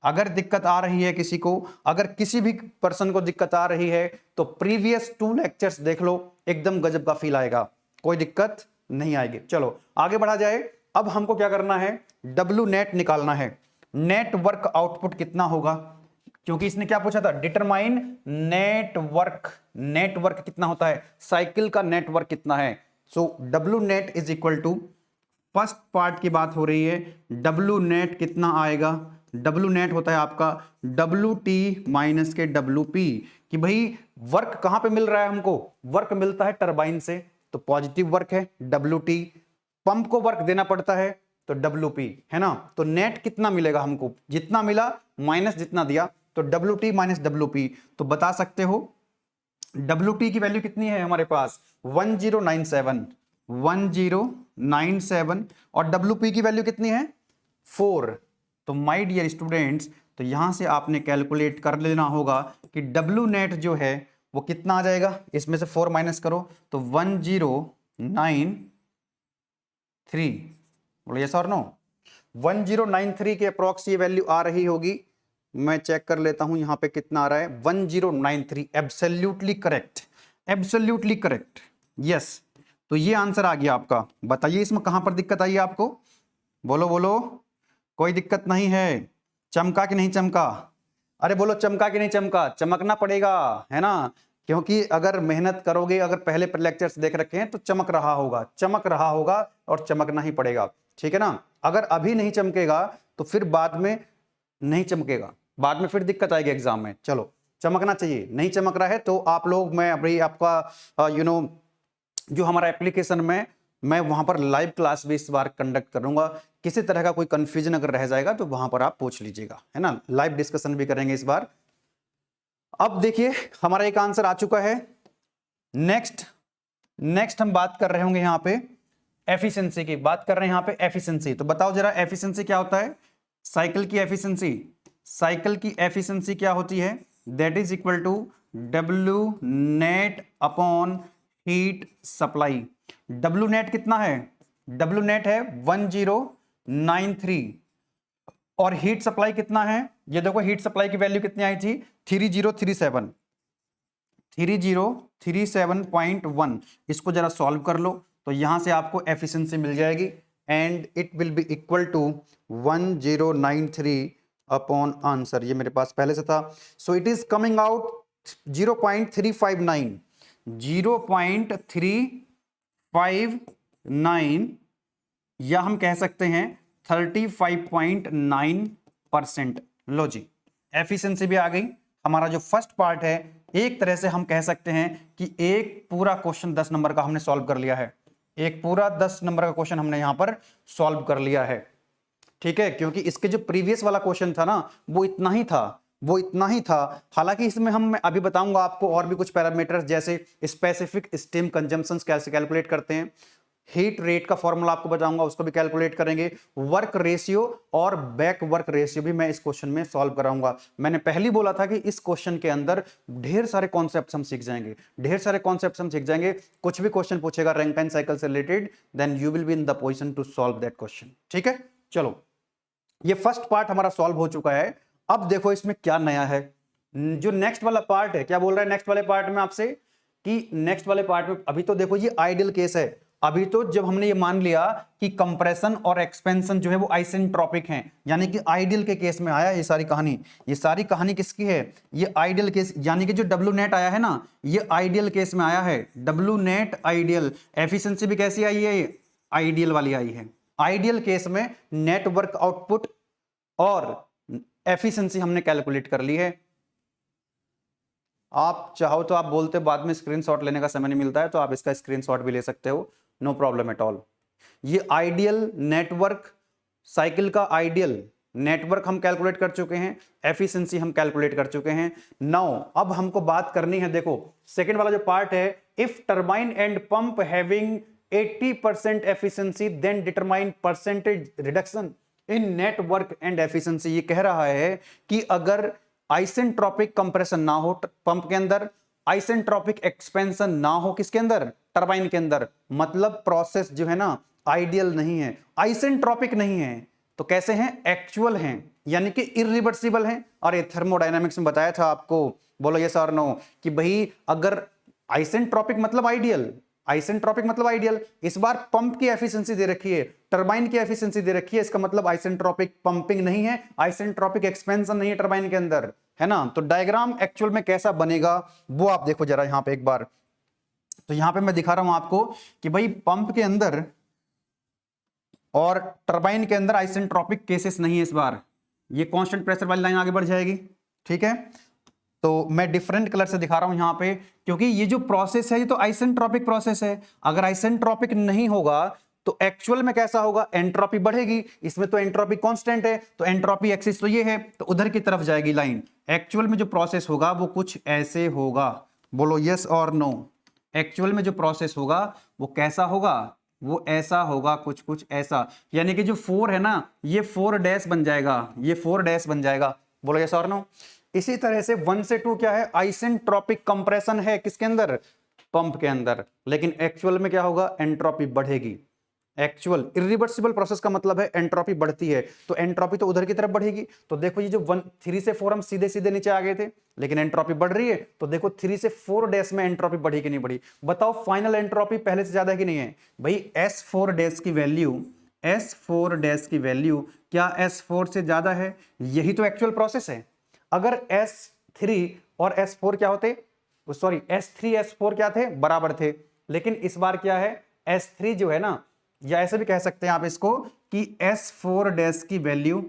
अगर दिक्कत आ रही है किसी को, अगर किसी भी पर्सन को दिक्कत आ रही है, तो प्रीवियस 2 लेक्चर्स देख लो, एकदम गजब का फील आएगा, कोई दिक्कत नहीं आएगी। चलो आगे बढ़ा जाए। अब हमको क्या करना है, W नेट निकालना है, नेटवर्क आउटपुट कितना होगा, क्योंकि इसने क्या पूछा था, डिटरमाइन नेटवर्क, नेटवर्क कितना होता है, साइकिल का नेटवर्क कितना है। So W net is equal to, first part की बात हो रही है, W नेट कितना आएगा, W नेट होता है आपका WT माइनस के WP, कि भाई वर्क कहां पे मिल रहा है हमको, वर्क मिलता है टरबाइन से, तो पॉजिटिव वर्क है WT, पंप को वर्क देना पड़ता है तो WP, है ना। तो नेट कितना मिलेगा हमको, जितना मिला माइनस जितना दिया, तो WT माइनस WP, तो बता सकते हो WT की वैल्यू कितनी है हमारे पास 1097 और WP की वैल्यू कितनी है 4। तो माय डियर स्टूडेंट्स, तो यहां से आपने कैलकुलेट कर लेना होगा कि W नेट जो है वो कितना आ जाएगा, इसमें से 4 माइनस करो तो 1093, बोलो यस और नो। 1093 के अप्रॉक्स ये वैल्यू आ रही होगी, मैं चेक कर लेता हूं यहां पे कितना आ रहा है 1093, absolutely correct, absolutely correct, yes. तो ये आंसर आ गया आपका। बताइए इसमें कहां पर दिक्कत आई है आपको, बोलो बोलो, कोई दिक्कत नहीं है, चमका कि नहीं चमका, अरे बोलो चमका कि नहीं चमका, चमकना पड़ेगा है ना, क्योंकि अगर मेहनत करोगे, अगर पहले लेक्चर्स देख रखे हैं तो चमक रहा होगा, चमक रहा होगा और चमकना ही पड़ेगा, ठीक है ना। अगर अभी नहीं चमकेगा तो फिर बाद में नहीं चमकेगा, बाद में फिर दिक्कत आएगी एग्जाम में। चलो चमकना चाहिए, नहीं चमक रहा है तो आप लोग, मैं अभी आपका जो हमारा एप्लीकेशन में मैं वहां पर लाइव क्लास भी इस बार कंडक्ट करूंगा, किसी तरह का कोई कंफ्यूजन अगर रह जाएगा तो वहां पर आप पूछ लीजिएगा, है ना, लाइव डिस्कशन भी करेंगे इस बार। अब देखिए हमारा एक आंसर आ चुका है। नेक्स्ट हम बात कर रहे होंगे यहां पे एफिशिएंसी की, बात कर रहे हैं यहां पे एफिशिएंसी। तो बताओ जरा एफिशिएंसी क्या होता है, साइकिल की एफिशिएंसी, साइकिल की एफिशिएंसी क्या होती है, that is equal to W net upon heat supply. W net कितना है, W नेट है 1093 और हीट सप्लाई कितना है, ये देखो हीट सप्लाई की वैल्यू कितनी आई थी 3037.1। इसको जरा सॉल्व कर लो तो यहां से आपको एफिशिएंसी मिल जाएगी and it will be equal to 1093 upon answer, ये मेरे पास पहले से था, so it is coming out 0.359, 0.359 या हम कह सकते हैं 35.9%। लो जी, एफिशिएंसी भी आ गई। हमारा जो फर्स्ट पार्ट है एक तरह से हम कह सकते हैं कि एक पूरा क्वेश्चन 10 नंबर का हमने सॉल्व कर लिया है, एक पूरा 10 नंबर का क्वेश्चन हमने यहां पर सॉल्व कर लिया है, ठीक है, क्योंकि इसके जो प्रीवियस वाला क्वेश्चन था ना वो इतना ही था, वो इतना ही था। हालांकि इसमें हम, मैं अभी बताऊंगा आपको और भी कुछ पैरामीटर्स, जैसे स्पेसिफिक स्टीम कंजम्पशन कैसे कैलकुलेट करते हैं, हीट रेट का फॉर्मूला आपको बताऊंगा, उसको भी कैलकुलेट करेंगे, वर्क रेशियो और बैक वर्क रेशियो भी मैं इस क्वेश्चन में सॉल्व कराऊंगा। मैंने पहले बोला था कि इस क्वेश्चन के अंदर ढेर सारे कॉन्सेप्ट्स हम सीख जाएंगे, ढेर सारे कॉन्सेप्ट्स हम सीख जाएंगे। कुछ भी क्वेश्चन पूछेगा रैंकाइन साइकिल से related, then you will be in the position to solve that question, ठीक है। चलो ये फर्स्ट पार्ट हमारा सॉल्व हो चुका है। अब देखो इसमें क्या नया है, जो नेक्स्ट वाला पार्ट है, क्या बोल रहा है नेक्स्ट वाले पार्ट में आपसे, कि नेक्स्ट वाले पार्ट में अभी तो देखो ये आइडियल केस है, अभी तो जब हमने ये मान लिया कि कंप्रेशन और एक्सपेंशन जो है वो आइसेंट्रोपिक हैं, यानी कि आइडियल के केस में आया ये सारी कहानी, ये सारी कहानी किसकी है, ये आइडियल केस, यानी कि जो W नेट आया है ना ये आइडियल केस में आया है, W नेट आइडियल। एफिशिएंसी भी कैसी आई है, आइडियल वाली आई है। आइडियल केस में नेटवर्क आउटपुट और एफिशिएंसी हमने कैलकुलेट कर ली है। आप चाहो तो आप बोलते बाद में स्क्रीनशॉट लेने का समय नहीं मिलता है तो आप इसका स्क्रीनशॉट भी ले सकते हो, नो प्रॉब्लम एट ऑल। ये आइडियल नेटवर्क साइकिल का आइडियल नेटवर्क हम कैलकुलेट कर चुके हैं, एफिशिएंसी हम कैलकुलेट कर चुके हैं। नाउ अब हमको बात करनी है, देखो सेकंड वाला जो पार्ट है, if turbine and pump having 80% efficiency then determine percentage reduction in network and efficiency. ये कह रहा है कि अगर आइसेंट्रोपिक कंप्रेशन ना हो पंप के अंदर, आइसेंट्रोपिक एक्सपेंशन ना हो किसके अंदर, टरबाइन के अंदर, मतलब प्रोसेस जो है ना आइडियल नहीं है, आइसेंट्रोपिक नहीं है, तो कैसे हैं, एक्चुअल हैं, यानी कि इरिवर्सिबल हैं। और ये थर्मोडायनामिक्स में बताया था आपको, बोलो यस और नो, कि भाई अगर आइसेंट्रोपिक मतलब आइडियल, आइसेंट्रोपिक मतलब आइडियल, इस बार पंप की एफिशिएंसी दे रखी है, टरबाइन की एफिशिएंसी दे रखी है, इसका मतलब आइसेंट्रोपिक पंपिंग नहीं है, आइसेंट्रोपिक एक्सपेंशन नहीं है टरबाइन के अंदर, है ना। तो डायग्राम एक्चुअल में कैसा बनेगा वो आप देखो जरा यहां पे एक बार। तो यहां पे मैं दिखा रहा हूं आपको कि भाई पंप के अंदर और टरबाइन के अंदर आइसेंट्रोपिक केसेस नहीं है इस बार, ये कांस्टेंट प्रेशर वाली लाइन आगे बढ़ जाएगी, ठीक है। तो मैं डिफरेंट कलर से दिखा रहा हूं यहां पे, क्योंकि ये जो प्रोसेस है ये तो आइसेंट्रोपिक प्रोसेस है, अगर आइसेंट्रोपिक नहीं होगा तो एक्चुअल में कैसा होगा, एंट्रोपी बढ़ेगी, इसमें तो एंट्रोपी कांस्टेंट है, तो एंट्रोपी एक्सिस तो ये है, तो उधर की तरफ जाएगी लाइन। एक्चुअल में जो प्रोसेस होगा वो कुछ ऐसे होगा, बोलो यस और नो। एक्चुअल में जो प्रोसेस होगा वो कैसा होगा, वो ऐसा होगा, कुछ कुछ ऐसा, यानी कि जो 4 है ना, ये 4 डैश बन जाएगा, ये 4 डैश बन जाएगा, बोलो यस और नो। इसी तरह से 1 से 2 क्या है, आइसेंट्रोपिक कंप्रेशन है, किसके अंदर, पंप के अंदर, लेकिन एक्चुअल में क्या होगा, एंट्रोपी बढ़ेगी। एक्चुअल इरिवर्सिबल प्रोसेस का मतलब है एंट्रोपी बढ़ती है, तो एंट्रोपी तो उधर की तरफ बढ़ेगी। तो देखो ये जो 3 से 4 हम सीधे सीधे नीचे आ गए थे, लेकिन एंट्रोपी बढ़ रही है, तो देखो 3 से 4 डैश में एंट्रोपी बढ़ी कि नहीं बढ़ी, बताओ फाइनल एंट्रोपी पहले से ज्यादा है कि नहीं है भाई। S4 डैश की वैल्यू, S4 डैश की वैल्यू क्या S4 से ज्यादा है, यही तो एक्चुअल प्रोसेस है। अगर S3 और S4 क्या होते, सॉरी S3 S4 क्या थे, बराबर थे, लेकिन इस बार क्या है, S3 जो है ना, या ऐसे भी कह सकते हैं आप इसको कि S4 डैश की वैल्यू,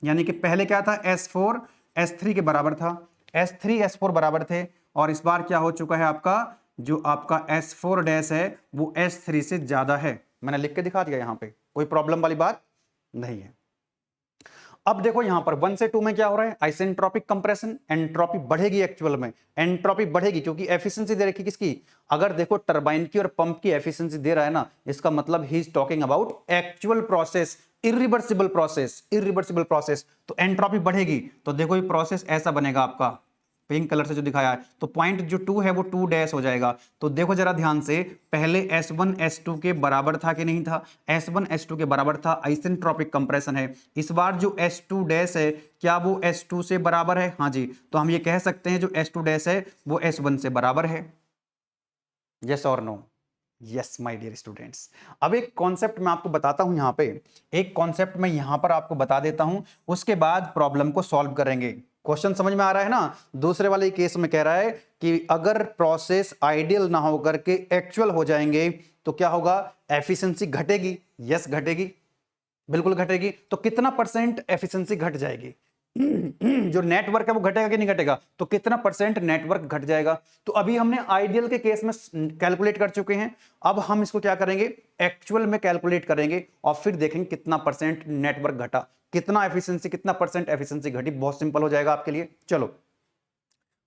यानी कि पहले क्या था, S4 S3 के बराबर था, S3 S4 बराबर थे, और इस बार क्या हो चुका है आपका, जो आपका S4 डैश है वो S3 से ज्यादा है। मैंने लिख के दिखा दिया, यहां पे कोई प्रॉब्लम वाली बात नहीं है। अब देखो यहां पर 1 से 2 में क्या हो रहा है, आइसेंट्रोपिक कंप्रेशन, एंट्रोपी बढ़ेगी, एक्चुअल में एंट्रोपी बढ़ेगी क्योंकि एफिशिएंसी दे रखी किसकी, अगर देखो टरबाइन की और पंप की एफिशिएंसी दे रहा है ना, इसका मतलब he is talking about actual process, irreversible process, irreversible process, तो एंट्रोपी बढ़ेगी। तो देखो ये प्रोसेस ऐसा बनेगा आपका, पिंक कलर से जो दिखाया है, तो पॉइंट जो 2 है वो 2 डैश हो जाएगा। तो देखो जरा ध्यान से, पहले S1 S2 के बराबर था कि नहीं था, S1 S2 के बराबर था, आइसेंट्रोपिक कंप्रेशन है। इस बार जो S2 डैश है क्या वो S2 से बराबर है, हाँ जी, तो हम ये कह सकते हैं जो S2 डैश है वो S1 से बराबर है, यस और no. Yes my dear students, अब एक कॉन्सेप्ट मैं आपको बताता हूं, यहां पे एक कॉन्सेप्ट मैं यहां पर आपको बता देता हूं, उसके बाद प्रॉब्लम को सॉल्व करेंगे। क्वेश्चन समझ में आ रहा है ना। दूसरे वाले केस में कह रहा है कि अगर प्रोसेस आइडियल ना होकर के एक्चुअल हो जाएंगे तो क्या होगा, एफिशिएंसी घटेगी, यस घटेगी, बिल्कुल घटेगी। तो कितना परसेंट एफिशिएंसी घट जाएगी, जो नेटवर्क है वो घटेगा कि नहीं घटेगा, तो कितना परसेंट नेटवर्क घट जाएगा। तो अभी हमने आइडियल के केस में कैलकुलेट कर चुके हैं, अब हम इसको क्या करेंगे, एक्चुअल में कैलकुलेट करेंगे और फिर देखेंगे कितना परसेंट नेटवर्क घटा, कितना एफिशिएंसी, कितना परसेंट एफिशिएंसी घटी। बहुत सिंपल हो जाएगा आपके लिए। चलो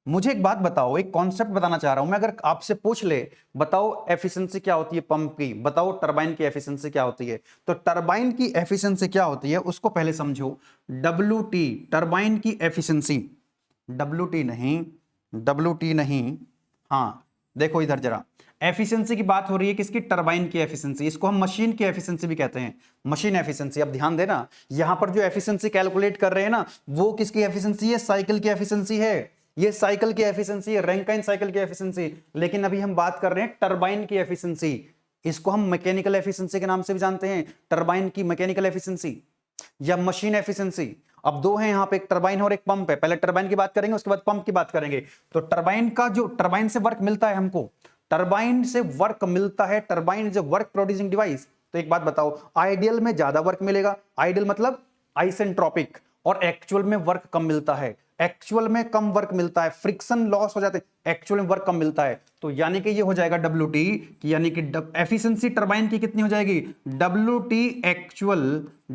मुझे एक बात बताओ, एक कॉन्सेप्ट बताना चाह रहा हूं मैं, अगर आपसे पूछ ले बताओ एफिशिएंसी क्या होती है पंप की, बताओ टरबाइन की एफिशिएंसी क्या होती है, तो टरबाइन की एफिशिएंसी क्या होती है उसको पहले समझो। WT टरबाइन की एफिशिएंसी, WT नहीं, WT नहीं, हाँ देखो इधर जरा, एफिशिएंसी की बात हो रही है किसकी, टरबाइन की एफिशिएंसी, इसको हम मशीन की एफिशिएंसी भी कहते हैं, मशीन एफिशिएंसी। अब ध्यान देना, यहां पर जो एफिशिएंसी कैलकुलेट कर रहे हैं ना, वो किसकी एफिशिएंसी है, साइकिल की एफिशिएंसी है, ये साइकिल की एफिशिएंसी है, रैंकाइन साइकिल की एफिशिएंसी। लेकिन अभी हम बात कर रहे हैं टरबाइन की एफिशिएंसी, इसको हम मैकेनिकल एफिशिएंसी के नाम से भी जानते हैं, टरबाइन की मैकेनिकल एफिशिएंसी या मशीन एफिशिएंसी। अब दो हैं यहाँ पे, एक टरबाइन है और एक पंप है, पहले टरबाइन की बात करेंगे उसके बाद पंप की बात करेंगे। तो टरबाइन का जो, टरबाइन से वर्क मिलता है हमको, टरबाइन से वर्क मिलता है, turbine is a work producing device. तो एक बात बताओ, आइडियल में ज्यादा वर्क मिलेगा, आइडियल मतलब आइसेंट्रोपिक, और एक्चुअल में वर्क कम मिलता है, एक्चुअल में कम वर्क मिलता है, फ्रिक्शन लॉस हो जाते हैं, एक्चुअल में वर्क कम मिलता है। तो यानी कि ये हो जाएगा WT, यानी कि एफिशिएंसी टरबाइन की कितनी हो जाएगी, WT actual,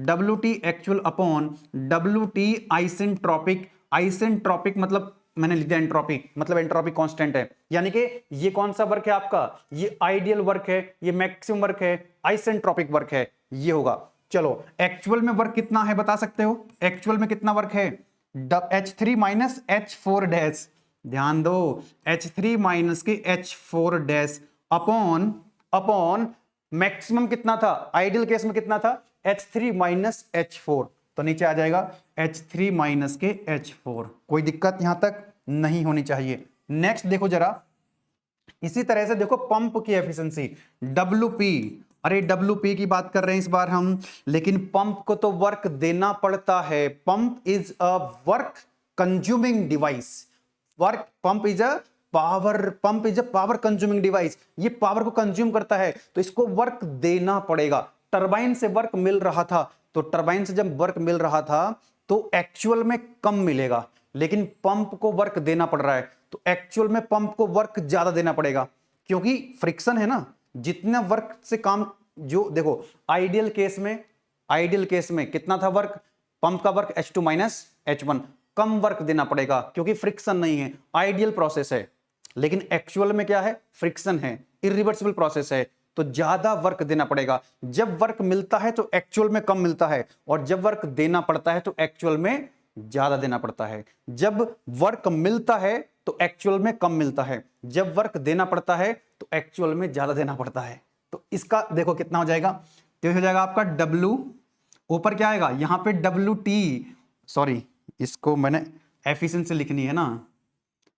WT actual upon WT isentropic, isentropic मतलब मैंने लिख दिया एंट्रोपी, मतलब एंट्रोपी कांस्टेंट है, यानी कि ये कौन सा वर्क है आपका, ये आइडियल वर्क है, ये मैक्सिमम वर्क है, आइसेंट्रोपिक वर्क है, ये होगा। चलो एक्चुअल में वर्क कितना है बता सकते हो, एक्चुअल में कितना वर्क है, H3 माइनस H4 डैश, ध्यान दो, H3 माइनस के H4 dash upon, upon maximum कितना था, आइडियल केस में कितना था, H3 माइनस H4, तो नीचे आ जाएगा H3 माइनस के H4। कोई दिक्कत यहां तक नहीं होनी चाहिए। नेक्स्ट देखो जरा, इसी तरह से देखो पंप की एफिशिएंसी, WP, अरे WP की बात कर रहे हैं इस बार हम, लेकिन पंप को तो वर्क देना पड़ता है, pump is a work consuming device, work, pump is a power, pump is a power consuming device, ये पावर को कंज्यूम करता है, तो इसको वर्क देना पड़ेगा। टरबाइन से वर्क मिल रहा था, तो टरबाइन से जब वर्क मिल रहा था तो एक्चुअल में कम मिलेगा, लेकिन पंप को वर्क देना पड़ रहा है, तो एक्चुअल में पंप को वर्क ज्यादा देना पड़ेगा, क्योंकि फ्रिक्शन है ना, जितना वर्क से काम जो देखो आइडियल केस में कितना था वर्क, पंप का वर्क H2 माइनस H1, कम वर्क देना पड़ेगा क्योंकि फ्रिक्शन नहीं है, आइडियल प्रोसेस है। लेकिन एक्चुअल में क्या है, फ्रिक्शन है, इरिवर्सिबल प्रोसेस है, तो ज्यादा वर्क देना पड़ेगा। जब वर्क मिलता है तो एक्चुअल में कम मिलता है, और जब वर्क देना पड़ता है तो एक्चुअल में ज्यादा देना पड़ता है। जब वर्क मिलता है तो एक्चुअल में कम मिलता है, जब वर्क देना पड़ता है तो एक्चुअल में ज्यादा देना पड़ता है। तो इसका देखो कितना हो जाएगा, तो हो जाएगा आपका W, ऊपर क्या आएगा यहां पे WT, सॉरी इसको मैंने एफिशिएंसी लिखनी है ना,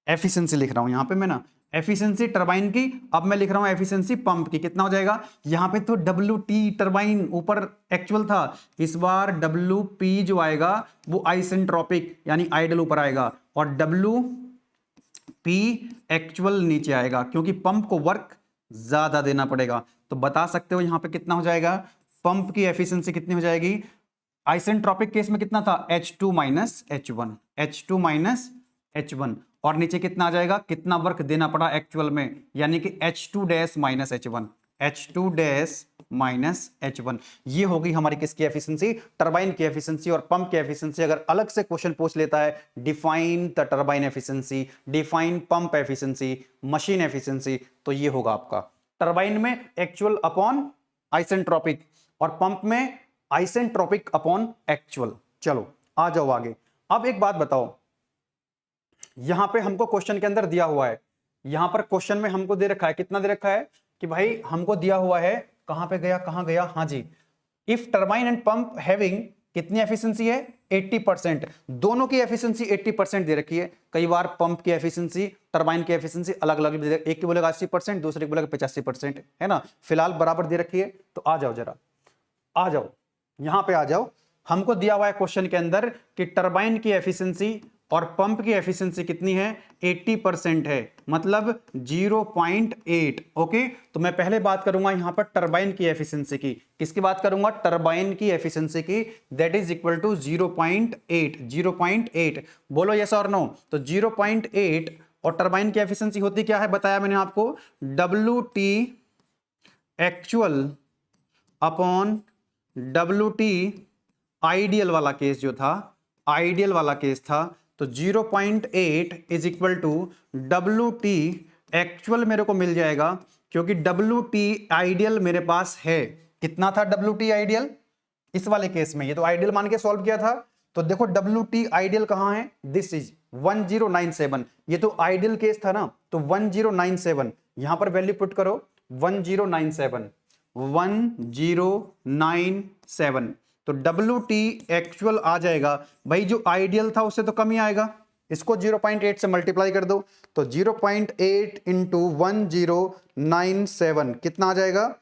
एफिशिएंसी लिख रहा हूं यहां पे मैं ना, एफिशिएंसी टरबाइन की, अब मैं लिख रहा हूं एफिशिएंसी पंप की। कितना हो जाएगा यहां पे, तो WT टरबाइन ऊपर एक्चुअल था, इस बार WP जो आएगा वो आइसेंट्रोपिक यानी आइडल ऊपर आएगा, और WP एक्चुअल नीचे आएगा क्योंकि पंप को वर्क ज्यादा देना पड़ेगा। तो बता सकते हो यहां पे कितना हो जाएगा, पंप की एफिशिएंसी कितनी हो जाएगी, आइसेंट्रोपिक केस में कितना था H2 minus H1, H2 minus H1, और नीचे कितना आ जाएगा, कितना वर्क देना पड़ा एक्चुअल में, यानी कि H2 dash minus H1, H2 dash minus H1। ये होगी हमारी किसकी एफिशिएंसी, टरबाइन की एफिशिएंसी। और पंप की एफिशिएंसी अगर अलग से क्वेश्चन पूछ लेता है, define the turbine efficiency, define pump efficiency, machine efficiency, तो ये होगा आपका टरबाइन में एक्चुअल अपॉन आइसेंट्रोपिक, और पंप में आइसेंट्रोपिक अपॉन एक्चुअल। चलो आ जाओ आगे। अब एक बात बताओ, यहां पे हमको क्वेश्चन के अंदर दिया हुआ है, यहां पर क्वेश्चन में हमको दे रखा है, कितना दे रखा है कि भाई हमको दिया हुआ है, कहां पे गया कहां गया, हाँ जी, if turbine and pump having कितनी एफिशिएंसी है 80%, दोनों की एफिशिएंसी 80% दे रखी है। कई बार पंप की एफिशिएंसी टरबाइन की एफिशिएंसी अलग अलग, एक की बोलेगा 80%, दूसरे की बोलेगा 85%, है ना, फिलहाल बराबर दे रखी है। तो आ जाओ जरा, आ जाओ यहां पे आ जाओ, हमको दिया हुआ है क्वेश्चन के अंदर कि टरबाइन की एफिशिएंसी और पंप की एफिशिएंसी कितनी है 80% है, मतलब 0.8। ओके, तो मैं पहले बात करूंगा यहां पर टरबाइन की एफिशिएंसी की, किसकी बात करूंगा, टरबाइन की एफिशिएंसी की, दैट इज इक्वल टू 0.8, 0.8, बोलो यस और नो। तो 0.8 और टरबाइन की एफिशिएंसी होती क्या है, बताया मैंने आपको, WT actual upon WT ideal वाला केस जो था, आइडियल वाला केस था, तो 0.8 is equal to WT actual मेरे को मिल जाएगा, क्योंकि WT आइडियल मेरे पास है, कितना था WT आइडियल इस वाले केस में, ये तो आइडियल मान के सॉल्व किया था। तो देखो WT आइडियल कहां है, दिस इज 1097, ये तो आइडियल केस था ना, तो 1097 यहां पर वैल्यू पुट करो, 1097, 1097, तो WT एक्चुअल आ जाएगा भाई, जो आइडियल था उससे तो कम ही आएगा, इसको 0.8 से मल्टीप्लाई कर दो, तो 0.8 इंटू 1097 कितना आ जाएगा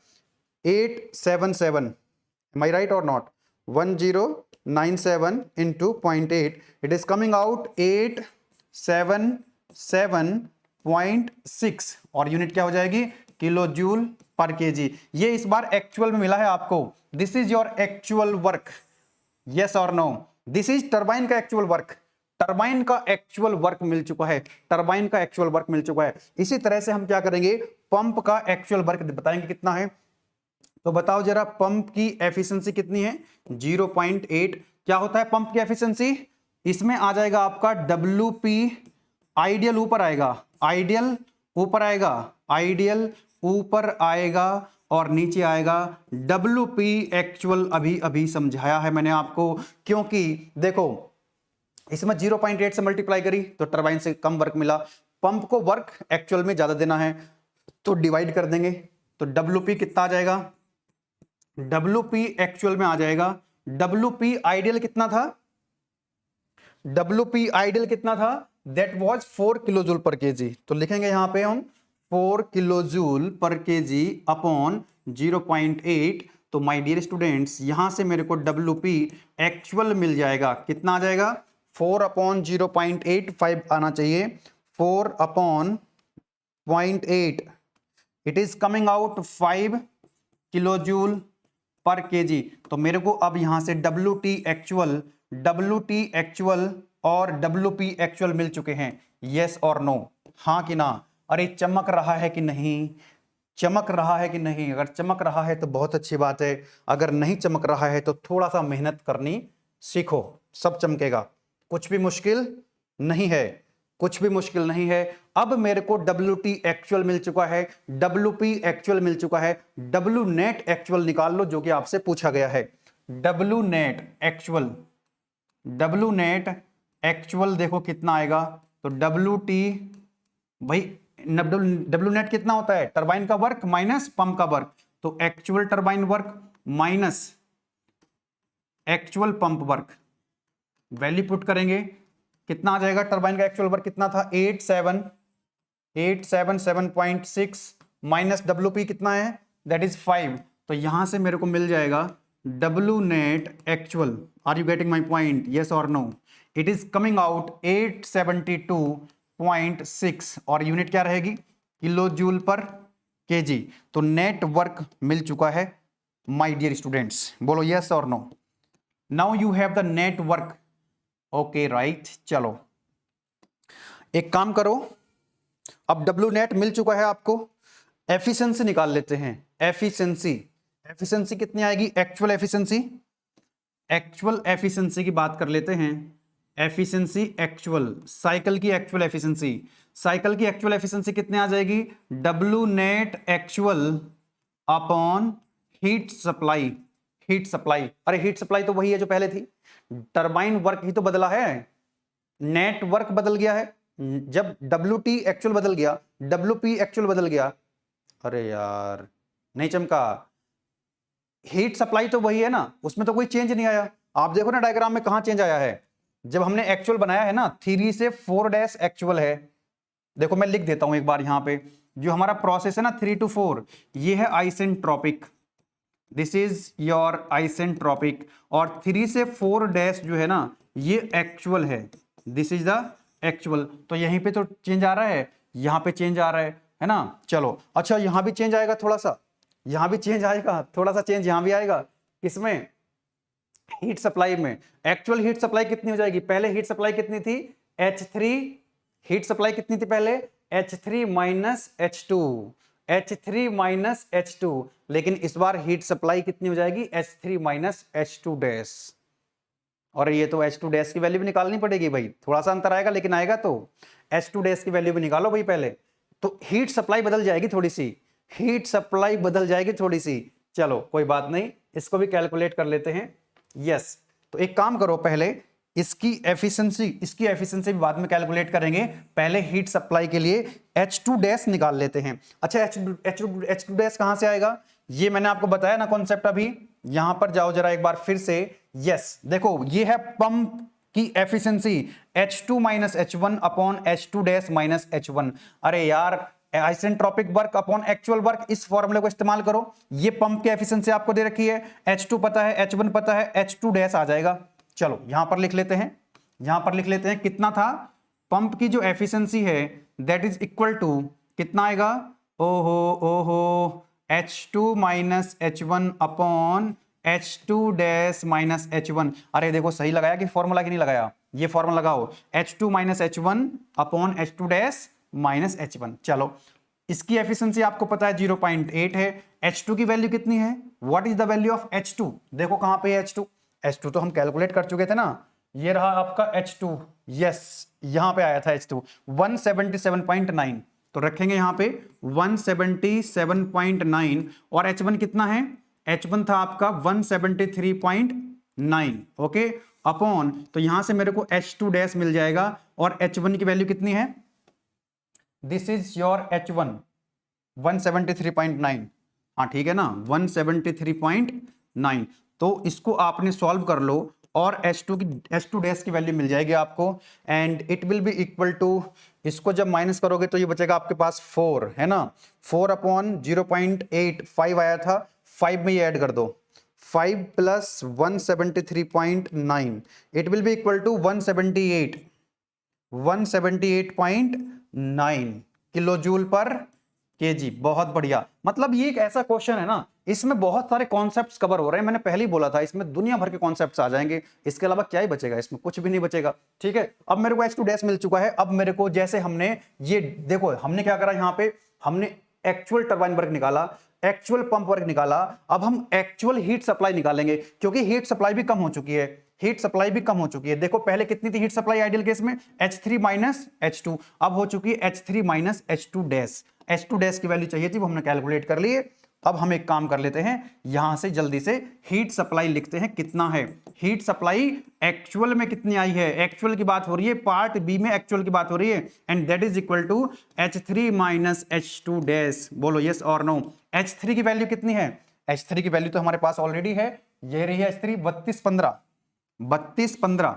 877, am I right or not, 1097 into 0.8, it is coming out 877.6, और यूनिट क्या हो जाएगी, किलो जूल पर केजी। ये इस बार एक्चुअल में मिला है आपको, this is your actual work, yes और नो, दिस इज टरबाइन का एक्चुअल वर्क, टरबाइन का एक्चुअल वर्क मिल चुका है, टरबाइन का एक्चुअल वर्क मिल चुका है। इसी तरह से हम क्या करेंगे, पंप का एक्चुअल वर्क बताएंगे कितना है। तो बताओ जरा, पंप की एफिशिएंसी कितनी है 0.8, क्या होता है पंप की एफिशिएंसी, इसमें आ जाएगा आपका WP आइडियल ऊपर आएगा, आइडियल ऊपर आएगा, आइडियल ऊपर आएगा, और नीचे आएगा WP एक्चुअल, अभी अभी समझाया है मैंने आपको, क्योंकि देखो इसमें 0.8 से मल्टीप्लाई करी तो टरबाइन से कम वर्क मिला, पंप को वर्क एक्चुअल में ज्यादा देना है तो डिवाइड कर देंगे, तो WP कितना आ जाएगा, WP एक्चुअल में आ जाएगा, WP आइडियल कितना था, WP आइडियल कितना था, that was 4 kilo joule per KG, तो लिखेंगे यहां पे हम 4 kilo joule per KG upon 0.8। तो माय डियर स्टूडेंट्स, यहां से मेरे को WP एक्चुअल मिल जाएगा, कितना आ जाएगा 4 अपॉन 0.85 आना चाहिए, 4 upon 0.8, it is coming out 5 kilo joule per KG. तो मेरे को अब यहां से WT एक्चुअल और WP एक्चुअल मिल चुके हैं, यस और नो, हाँ कि ना, अरे चमक रहा है कि नहीं, चमक रहा है कि नहीं? अगर चमक रहा है तो बहुत अच्छी बात है, अगर नहीं चमक रहा है तो थोड़ा सा मेहनत करनी सीखो, सब चमकेगा। कुछ भी मुश्किल नहीं है, कुछ भी मुश्किल नहीं है। अब मेरे को WT एक्चुअल मिल चुका है, WP एक्चुअल मिल चुका है, W नेट एक्चुअल निकाल लो जो कि आपसे पूछा गया है। W net actual, W net actual देखो कितना आएगा, तो WT भाई डब्ल्यू नेट कितना होता है? टरबाइन का वर्क माइनस पंप का वर्क, तो actual turbine work minus actual pump work, value put करेंगे कितना आ जाएगा? टरबाइन का एक्चुअल वर्क कितना था? 877.6 माइनस WP कितना है? That is 5। तो यहां से मेरे को मिल जाएगा W net actual. Are you getting my point? Yes और no? It is coming out 872.6 और यूनिट क्या रहेगी? Kilo joule per KG. तो नेट वर्क मिल चुका है माय डियर स्टूडेंट्स, बोलो यस और no? Now you have the net work, okay right. चलो एक काम करो, अब डब्ल्यू नेट मिल चुका है आपको, एफिशिएंसी निकाल लेते हैं। एफिशिएंसी, एफिशिएंसी कितनी आएगी? एक्चुअल एफिशिएंसी, एक्चुअल एफिशिएंसी की बात कर लेते हैं। एफिशिएंसी एक्चुअल, साइकिल की एक्चुअल एफिशिएंसी, साइकिल की एक्चुअल एफिशिएंसी कितने आ जाएगी? W net actual upon heat supply. Heat supply, अरे हीट सप्लाई तो वही है जो पहले थी, टरबाइन वर्क ही तो बदला है, नेट वर्क बदल गया है। जब WT एक्चुअल बदल गया, WP एक्चुअल बदल गया, अरे यार नहीं चमका। हीट सप्लाई तो वही है ना, उसमें तो कोई चेंज नहीं आया। आप देखो ना डायग्राम में कहां चेंज आया है? जब हमने एक्चुअल बनाया है ना, 3 से 4 डैश एक्चुअल है। देखो मैं लिख देता हूं एक बार यहां पे, जो हमारा प्रोसेस है ना 3 to 4, ये है isentropic, this is your isentropic. और 3 से 4 डैश जो है ना ये एक्चुअल है, दिस इज द एक्चुअल। तो यहीं पे तो चेंज आ रहा है, यहां पे चेंज आ रहा है ना? चलो अच्छा यहां भी चेंज आएगा थोड़ा सा, यहां भी चेंज आएगा थोड़ा सा, चेंज यहां भी आएगा। किसमें? हीट सप्लाई में। एक्चुअल हीट सप्लाई कितनी हो जाएगी? पहले हीट सप्लाई कितनी थी? H3, हीट सप्लाई कितनी थी पहले? H3 minus H2, H3 minus H2। लेकिन इस बार हीट सप्लाई कितनी हो जाएगी? H3 minus H2 dash. और ये तो H2 डैश की वैल्यू भी निकालनी पड़ेगी भाई, थोड़ा सा अंतर आएगा लेकिन आएगा। तो H2 डैश की वैल्यू भी निकालो भाई पहले। तो हीट सप्लाई बदल जाएगी थोड़ी सी, हीट सप्लाई बदल जाएगी थोड़ी सी। चलो कोई बात नहीं, इसको भी कैलकुलेट कर लेते हैं। यस, तो एक काम करो, पहले इसकी एफिशिएंसी भी बाद में कैलकुलेट करेंगे, पहले हीट सप्लाई के लिए H2 डैश निकाल लेते हैं। अच्छा H2 डैश कहां से आएगा? ये मैंने आपको बताया ना कॉन्सेप्ट, अभी यहां पर जाओ जरा एक बार फिर से। यस देखो ये है पंप की efficiency, H2 minus H1 upon H2 dash minus H1। अरे यार isentropic work upon actual work, इस फॉर्मूले को इस्तेमाल करो। ये पंप की एफिशिएंसी आपको दे रखी है, H2 पता है, H1 पता है, H2 डैश आ जाएगा। चलो यहां पर लिख लेते हैं, यहां पर लिख लेते हैं कितना था पंप की जो एफिशिएंसी है, दैट इज इक्वल टू कितना आएगा? ओहो H2 minus H1 upon H2 dash minus H1। अरे देखो सही लगाया कि फॉर्मूला कि नहीं लगाया? ये फॉर्मूला लगाओ, H2 minus H1 upon H2 dash minus H1। चलो इसकी एफिशिएंसी आपको पता है 0.8 है। H2 की वैल्यू कितनी है? What is the value of H2? देखो कहां पे है H2? H2 तो हम कैलकुलेट कर चुके थे ना, ये रहा आपका H2। यस यहां पे आया था H2 177.9, तो रखेंगे यहां पे 177.9। और H1 कितना है? H1 था आपका 173.9, ओके अपॉन, तो यहां से मेरे को H2 डैश मिल जाएगा। और H1 की वैल्यू कितनी है? दिस इज योर H1 173.9, हाँ ठीक है ना 173.9। तो इसको आपने सॉल्व कर लो और H2 डैश की वैल्यू मिल जाएगी आपको, and it will be equal to, इसको जब माइनस करोगे तो ये बचेगा आपके पास 4, है ना? 4 अपॉन 0.8, 5 आया था, 5 में ये ऐड कर दो, 5 plus 173.9, it will be equal to 178.9 kilo joule per kg. बहुत बढ़िया, मतलब ये एक ऐसा क्वेश्चन है ना, इसमें बहुत सारे कॉन्सेप्ट्स कवर हो रहे हैं। मैंने पहले ही बोला था इसमें दुनिया भर के कॉन्सेप्ट्स आ जाएंगे, इसके अलावा क्या ही बचेगा, इसमें कुछ भी नहीं बचेगा। ठीक है, अब मेरे को H2 डैश मिल चुका है। अब मेरे को जैसे हमने ये देखो हमने क्या करा, यहाँ पे हमने एक्चुअल टरबाइन वर्क निकाला, एक्चुअल पंप वर्क निकाला। अब हम एक्चुअल हीट सप्लाई निकालेंगे, क्योंकि हीट सप्लाई भी कम हो चुकी है, हीट सप्लाई भी कम हो चुकी है। देखो पहले कितनी थी हीट सप्लाई आइडियल केस में, H3 माइनस H2, अब हो चुकी है H3 minus H2 dash. H2 dash की वैल्यू चाहिए थी, वो हमने कैलकुलेट कर लिए। अब हम एक काम कर लेते हैं, यहां से जल्दी से हीट सप्लाई लिखते हैं कितना है। हीट सप्लाई एक्चुअल में कितनी आई है, एक्चुअल की बात हो रही है, पार्ट बी में एक्चुअल की बात हो रही है, and that is equal to H3 minus H2 dash. बोलो यस और नो। H3 की वैल्यू कितनी है, H3 की वैल्यू तो हमारे पास ऑलरेडी है, ये रही है H3 3215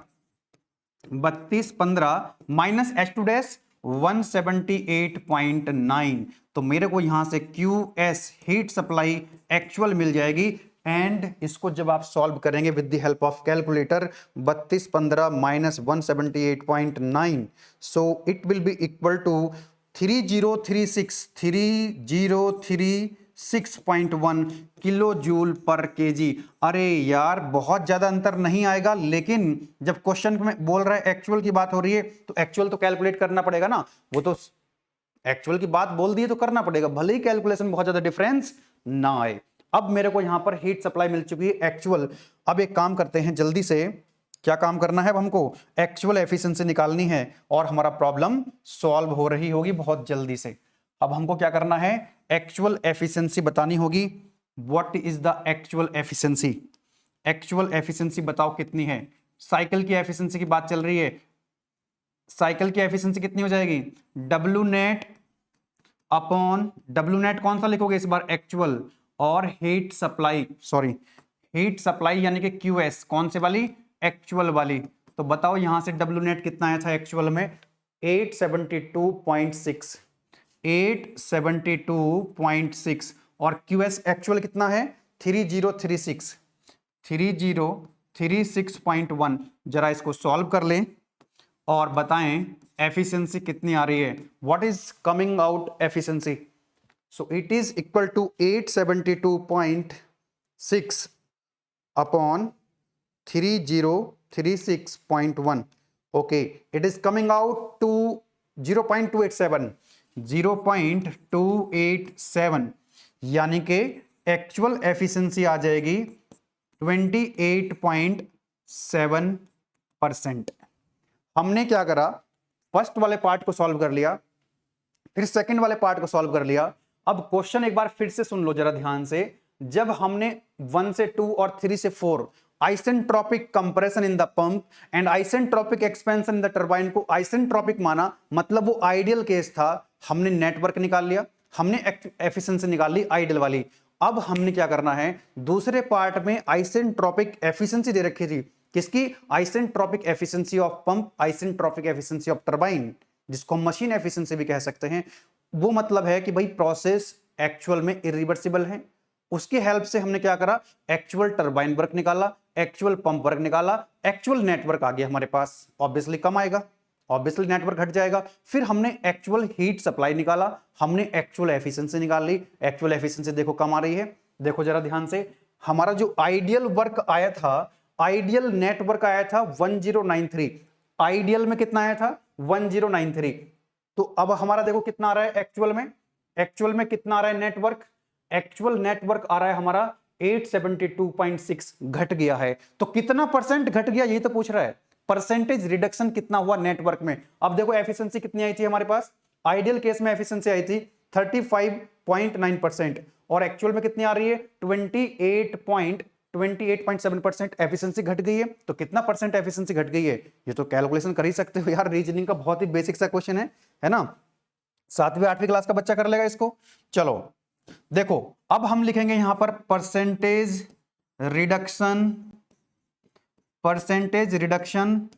माइनस H2 डैश 178.9। तो मेरे को यहां से QS हीट सप्लाई एक्चुअल मिल जाएगी। एंड इसको जब आप सॉल्व करेंगे with the help of calculator, 3215 minus 178.9, so it will be equal to 3036 kilo joule per kg. अरे यार बहुत ज्यादा अंतर नहीं आएगा, लेकिन जब क्वेश्चन में बोल रहा है एक्चुअल की बात हो रही है तो एक्चुअल तो कैलकुलेट करना पड़ेगा ना, वो तो एक्चुअल की बात बोल दी तो करना पड़ेगा, भले ही कैलकुलेशन बहुत ज्यादा डिफरेंस ना आए। अब मेरे को यहां पर हीट सप्लाई मिल चुकी है एक्चुअल। अब एक काम करते हैं जल्दी से, क्या काम करना है, अब हमको एक्चुअल एफिशिएंसी निकालनी है और हमारा प्रॉब्लम सॉल्व हो रही होगी बहुत जल्दी से। अब हमको क्या करना है, एक्चुअल एफिशिएंसी बतानी होगी। What is the actual efficiency, actual efficiency बताओ कितनी है। साइकिल की एफिशिएंसी की बात चल रही है, साइकिल की एफिशिएंसी कितनी हो जाएगी, W net upon, W net कौन सा लिखोगे इस बार, एक्चुअल, और heat supply, sorry heat supply यानी कि QS कौन से वाली, एक्चुअल वाली। तो बताओ यहां से डब्ल्यू नेट कितना आया था एक्चुअल में, 872.6, 872.6, और QS एक्चुअल कितना है 3036.1। जरा इसको सॉल्व कर लें और बताएं एफिशिएंसी कितनी आ रही है, what is coming out efficiency. So it is equal to 872.6 upon 3036.1। Okay, it is coming out to 0.287, 0.287, यानी कि एक्चुअल एफिशिएंसी आ जाएगी 28.7%। हमने क्या करा, फर्स्ट वाले पार्ट को सॉल्व कर लिया, फिर सेकंड वाले पार्ट को सॉल्व कर लिया। अब क्वेश्चन एक बार फिर से सुन लो जरा ध्यान से। जब हमने 1 से 2 और 3 से 4 isentropic compression in the pump and isentropic expansion in the turbine को आइसेंट्रोपिक माना, मतलब वो आइडियल केस था, हमने नेटवर्क निकाल लिया, हमने एफिशिएंसी निकाल ली आइडियल वाली। अब हमने क्या करना है, दूसरे पार्ट में आइसेंट्रोपिक एफिशिएंसी दे रखी थी, किसकी, isentropic efficiency of pump, isentropic efficiency of turbine, जिसको हम मशीन एफिशिएंसी भी कह सकते हैं। वो मतलब है कि भाई प्रोसेस एक्चुअल में इरिवर्सिबल है, उसकी हेल्प से हमने क्या करा, एक्चुअल टरबाइन वर्क निकाला, एक्चुअल पंप वर्क निकाला, एक्चुअल नेटवर्क आ गया हमारे पास, ऑब्वियसली कम आएगा, ऑब्वियसली नेटवर्क घट जाएगा। फिर हमने एक्चुअल हीट सप्लाई निकाला, हमने एक्चुअल एफिशिएंसी निकाल ली, एक्चुअल एफिशिएंसी देखो कम आ रही है। देखो जरा ध्यान से, हमारा जो आइडियल वर्क आया था, आइडियल नेटवर्क आया था 1093, आइडियल में कितना आया था 1093। तो अब हमारा देखो कितना आ रहा है एक्चुअल में, एक्चुअल में कितना आ रहा है नेटवर्क, एक्चुअल नेटवर्क आ रहा है हमारा 872.6, घट गया है। तो कितना परसेंट घट गया, यही तो पूछ रहा है, परसेंटेज रिडक्शन कितना हुआ नेटवर्क में। अब देखो एफिशिएंसी कितनी आई थी हमारे पास, आइडियल केस में एफिशिएंसी आई थी 35.9% और एक्चुअल में कितनी आ रही है 28.7% एफिशिएंसी घट गई है। तो कितना परसेंट एफिशिएंसी घट गई है, ये तो कैलकुलेशन कर ही सकते हो यार, रीजनिंग का बहुत ही बेसिक सा क्वेश्चन है ना, 7वीं 8वीं क्लास का बच्चा कर लेगा इसको। चलो देखो, अब हम लिखेंगे यहां पर परसेंटेज रिडक्शन, परसेंटेज रिडक्शन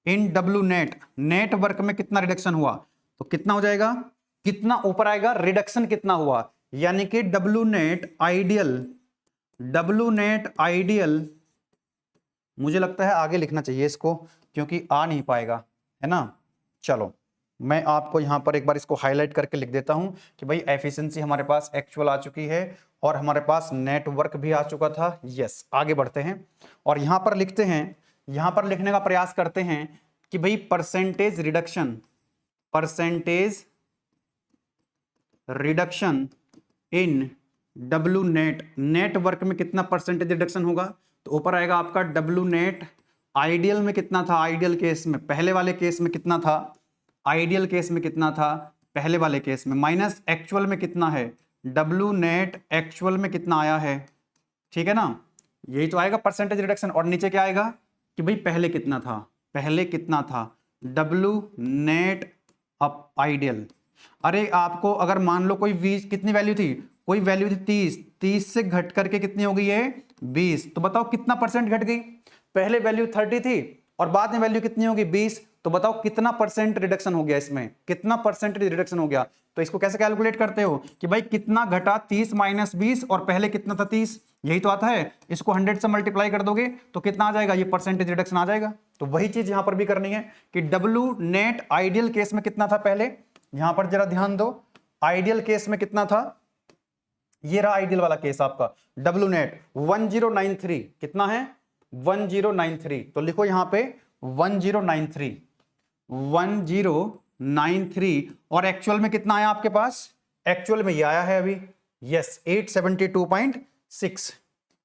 इन डब्ल्यू नेट, नेटवर्क में कितना रिडक्शन हुआ, तो कितना हो जाएगा, कितना ऊपर आएगा, रिडक्शन कितना हुआ, यानी कि W net ideal, W net ideal, मुझे लगता है आगे लिखना चाहिए इसको क्योंकि आ नहीं पाएगा, है ना। चलो मैं आपको यहां पर एक बार इसको हाईलाइट करके लिख देता हूं कि भाई एफिशिएंसी हमारे पास एक्चुअल आ चुकी है और हमारे पास नेटवर्क भी आ चुका था। यस, आगे बढ़ते हैं और यहां पर लिखते हैं, यहां पर लिखने का प्रयास करते हैं कि भाई परसेंटेज रिडक्शन, परसेंटेज रिडक्शन इन डब्ल्यू नेट, नेटवर्क में कितना परसेंटेज रिडक्शन होगा, तो ऊपर आएगा आपका डब्ल्यू नेट। आइडियल में कितना था, आइडियल केस में पहले वाले केस में कितना था, आइडियल केस में कितना था पहले वाले केस में, माइनस एक्चुअल में कितना है, डब्ल्यू नेट एक्चुअल में कितना आया है, ठीक है ना, यही तो आएगा परसेंटेज रिडक्शन। और नीचे क्या आएगा कि भाई पहले कितना था, पहले कितना था, डब्ल्यू नेट अप आइडियल। अरे आपको अगर मान लो कोई 20 कितनी वैल्यू थी, कोई वैल्यू थी 30, 30 से घट करके कितनी हो गई है 20, तो बताओ कितना परसेंट घट गई। पहले वैल्यू 30 थी और बाद में वैल्यू कितनी होगी 20, तो बताओ कितना परसेंट रिडक्शन हो गया, इसमें कितना परसेंट रिडक्शन हो गया। तो इसको कैसे कैलकुलेट करते हो कि भाई कितना घटा, 30 माइनस 20 और पहले कितना था 30, यही तो आता है। इसको 100 से मल्टीप्लाई कर दोगे तो कितना आ जाएगा, ये परसेंटेज रिडक्शन आ जाएगा। तो वही चीज यहां पर भी करनी है कि डब्ल्यू नेट आइडियल केस में कितना था पहले, यहां पर जरा ध्यान दो, आइडियल केस में कितना था, ये रहा आइडियल वाला केस आपका, डब्ल्यू नेट 1093 कितना है 1093, तो लिखो यहां पे 1093 और एक्चुअल में कितना आया आपके पास, एक्चुअल में ये आया है अभी, यस 872.6,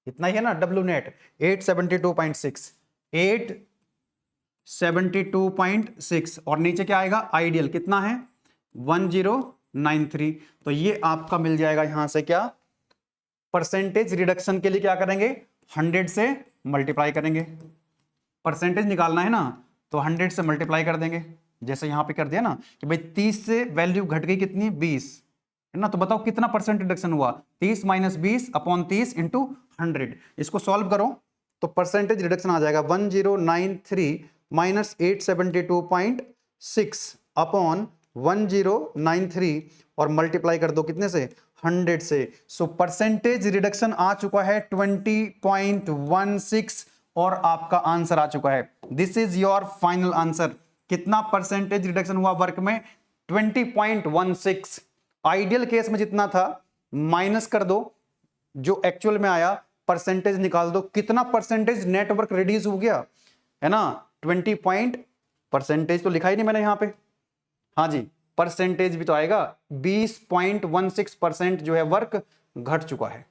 इतना ही है ना डब्ल्यू नेट 872.6 872.6 और नीचे क्या आएगा आइडियल कितना है 1093। तो ये आपका मिल जाएगा यहां से क्या, परसेंटेज रिडक्शन के लिए क्या करेंगे 100 से मल्टीप्लाई करेंगे, परसेंटेज निकालना है ना तो 100 से मल्टीप्लाई कर देंगे, जैसे यहां पे कर दिया ना कि भाई 30 से वैल्यू घट गई कितनी 20 है ना, तो बताओ कितना परसेंट रिडक्शन हुआ, 30 माइनस 20 अपॉन 30 इंटू 100। इसको सॉल्व करो तो परसेंटेज रिडक्शन आ जाएगा 1093 माइनस 872.6 अपॉन 1093 और मल्टीप्लाई कर दो कितने से 100 से। सो परसेंटेज रिडक्शन आ चुका है 20.16 और आपका आंसर आ चुका है, this is your final answer. कितना परसेंटेज रिडक्शन हुआ वर्क में 20.16। आइडियल केस में जितना था माइनस कर दो जो एक्चुअल में आया, परसेंटेज निकाल दो, कितना परसेंटेज नेटवर्क रिड्यूस हो गया है ना 20 पॉइंट, परसेंटेज तो लिखा ही नहीं मैंने यहां पे, हाँ जी परसेंटेज भी तो आएगा 20.16% जो है वर्क घट चुका है।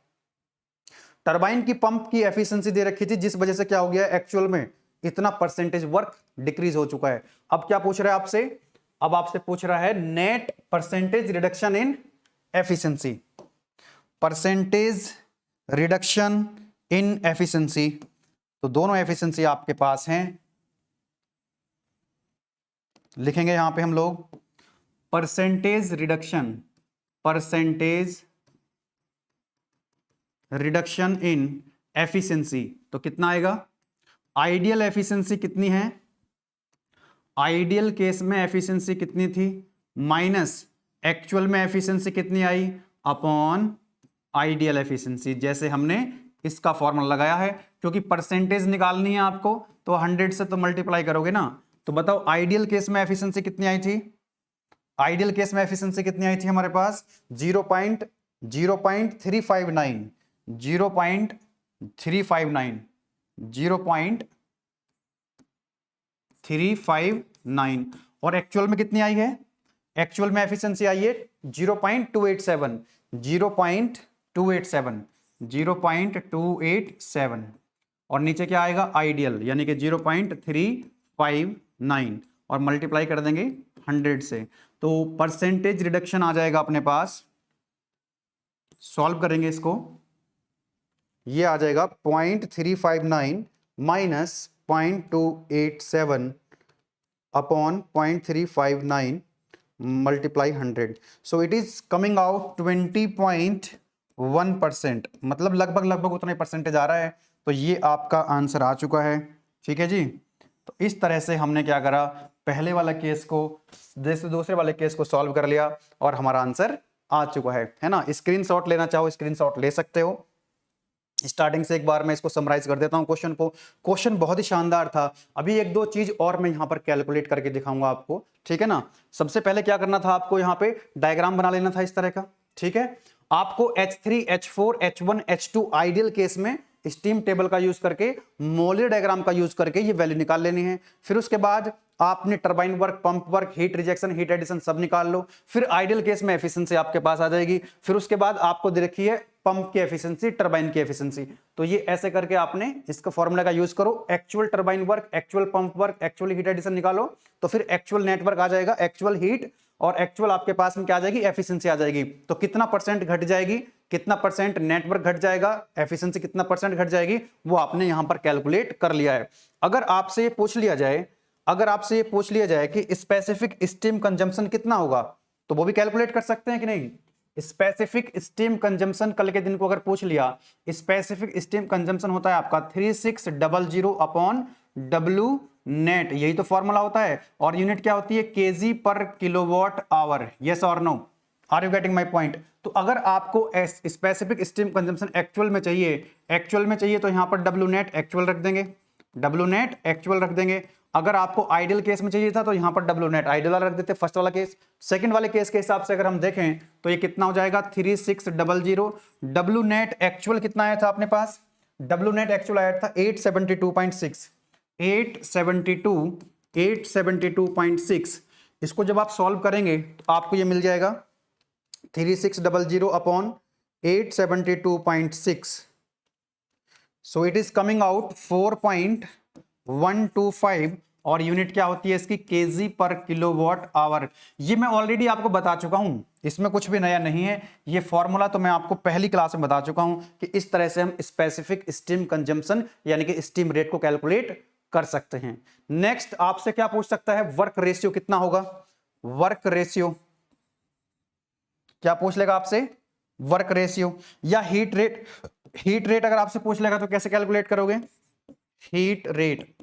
टरबाइन की पंप की एफिशिएंसी दे रखी थी जिस वजह से क्या हो गया एक्चुअल में इतना परसेंटेज वर्क डिक्रीज हो चुका है। अब क्या पूछ रहा है आपसे, अब आपसे पूछ रहा है नेट परसेंटेज रिडक्शन इन एफिशिएंसी, परसेंटेज रिडक्शन इन एफिशिएंसी। तो दोनों एफिशिएंसी आपके पास हैं, लिखेंगे यहां पे हम लोग परसेंटेज रिडक्शन, परसेंटेज रिडक्शन इन एफिशिएंसी, तो कितना आएगा, आइडियल एफिशिएंसी कितनी है, आइडियल केस में एफिशिएंसी कितनी थी माइनस एक्चुअल में एफिशिएंसी कितनी आई अपॉन आइडियल एफिशिएंसी, जैसे हमने इसका फॉर्मूला लगाया है, क्योंकि परसेंटेज निकालनी है आपको तो 100 से तो मल्टीप्लाई करोगे ना। तो बताओ आइडियल केस में एफिशिएंसी कितनी आई थी, आइडियल केस में एफिशिएंसी कितनी आई थी हमारे पास 0.359 0.359 और एक्चुअल में कितनी आई है, एक्चुअल में एफिशिएंसी आई है 0.287 0.287 और नीचे क्या आएगा आइडियल यानी कि 0.359 और मल्टीप्लाई कर देंगे 100 से, तो परसेंटेज रिडक्शन आ जाएगा अपने पास, सॉल्व करेंगे इसको, ये आ जाएगा 0.359 minus 0.287 upon 0.359 multiply 100, so it is coming out 20.1%, मतलब लगभग उतना ही परसेंटेज आ रहा है। तो ये आपका आंसर आ चुका है, ठीक है जी। तो इस तरह से हमने क्या करा, पहले वाला केस को जैसे दूसरे वाले केस को सॉल्व कर लिया और हमारा आंसर आ चुका है ना। स्क्रीनशॉट लेना चाहो स्क्रीनशॉट ले सकते हो। स्टार्टिंग से एक बार मैं इसको समराइज कर देता हूं क्वेश्चन को, क्वेश्चन बहुत ही शानदार था। अभी एक दो चीज और मैं यहां पर कैलकुलेट करके दिखाऊंगा आपको, ठीक है ना। सबसे पहले क्या करना था आपको, यहां पे डायग्राम बना लेना था इस तरह का, ठीक है। आपको H3 H4 H1 H2 ideal case में स्टीम टेबल का यूज करके, मोलर डायग्राम का यूज करके ये वैल्यू निकाल लेनी है। फिर उसके बाद आपने turbine work, pump work, heat rejection, heat addition सब निकाल लो। फिर आइडियल केस में एफिशिएंसी आपके पास आ जाएगी। फिर उसके बाद आपको दे रखी है पंप की एफिशिएंसी, टरबाइन की एफिशिएंसी। तो ये ऐसे करके आपने इसका फॉर्मूला का यूज करो, actual turbine work, actual pump work, actual heat addition निकालो, तो फिर एक्चुअल नेटवर्क आ जाएगा, एक्चुअल हीट और एक्चुअल आपके पास में क्या आ जाएगी, एफिशिएंसी आ जाएगी। तो कितना परसेंट घट जाएगी, कितना परसेंट नेटवर्क घट जाएगा, एफिशिएंसी कितना परसेंट घट जाएगी, वो आपने यहां पर कैलकुलेट कर लिया है। अगर आपसे ये पूछ लिया जाए, अगर आपसे ये पूछ लिया जाए कि स्पेसिफिक स्टीम कंजम्पशन कितना होगा, तो वो भी कैलकुलेट कर सकते हैं कि नहीं। स्पेसिफिक स्टीम कंजम्पशन कल के दिन को अगर पूछ लिया, स्पेसिफिक स्टीम कंजम्पशन होता है आपका 3600 अपॉन डब्ल्यू नेट, यही तो फॉर्मूला होता है। और यूनिट क्या होती है, kg per kilowatt hour. Yes और no, are you getting my point. तो अगर आपको स्पेसिफिक स्टीम कंजम्पशन एक्चुअल में चाहिए, एक्चुअल में चाहिए, तो यहां पर डब्ल्यू नेट एक्चुअल रख देंगे, डब्ल्यू नेट एक्चुअल रख देंगे। अगर आपको आइडियल केस में चाहिए था तो यहां पर डब्ल्यू नेट आइडियल वाला रख देते, फर्स्ट वाला केस। सेकंड वाले केस के हिसाब से अगर हम देखें तो ये कितना हो जाएगा, 3600। डब्ल्यू नेट एक्चुअल कितना आया था अपने पास, डब्ल्यू नेट एक्चुअल आया था 872.6, 872.6। इसको जब आप सॉल्व करेंगे तो आपको ये मिल जाएगा 3600 upon 872.6, so it is coming out 4.125 और यूनिट क्या होती है इसकी, केजी पर किलोवाट आवर। ये मैं ऑलरेडी आपको बता चुका हूं, इसमें कुछ भी नया नहीं है। ये फॉर्मूला तो मैं आपको पहली क्लास में बता चुका हूं कि इस तरह से हम स्पेसिफिक स्टीम कंजम्पशन यानी कि स्टीम रेट को कैलकुलेट कर सकते हैं। नेक्स्ट आपसे क्या पूछ सकता है, वर्क रेशियो कितना होगा, वर्क रेशियो क्या पूछ लेगा आपसे, वर्क रेशियो या हीट रेट। हीट रेट अगर आपसे पूछ लेगा तो कैसे कैलकुलेट करोगे, हीट रेट,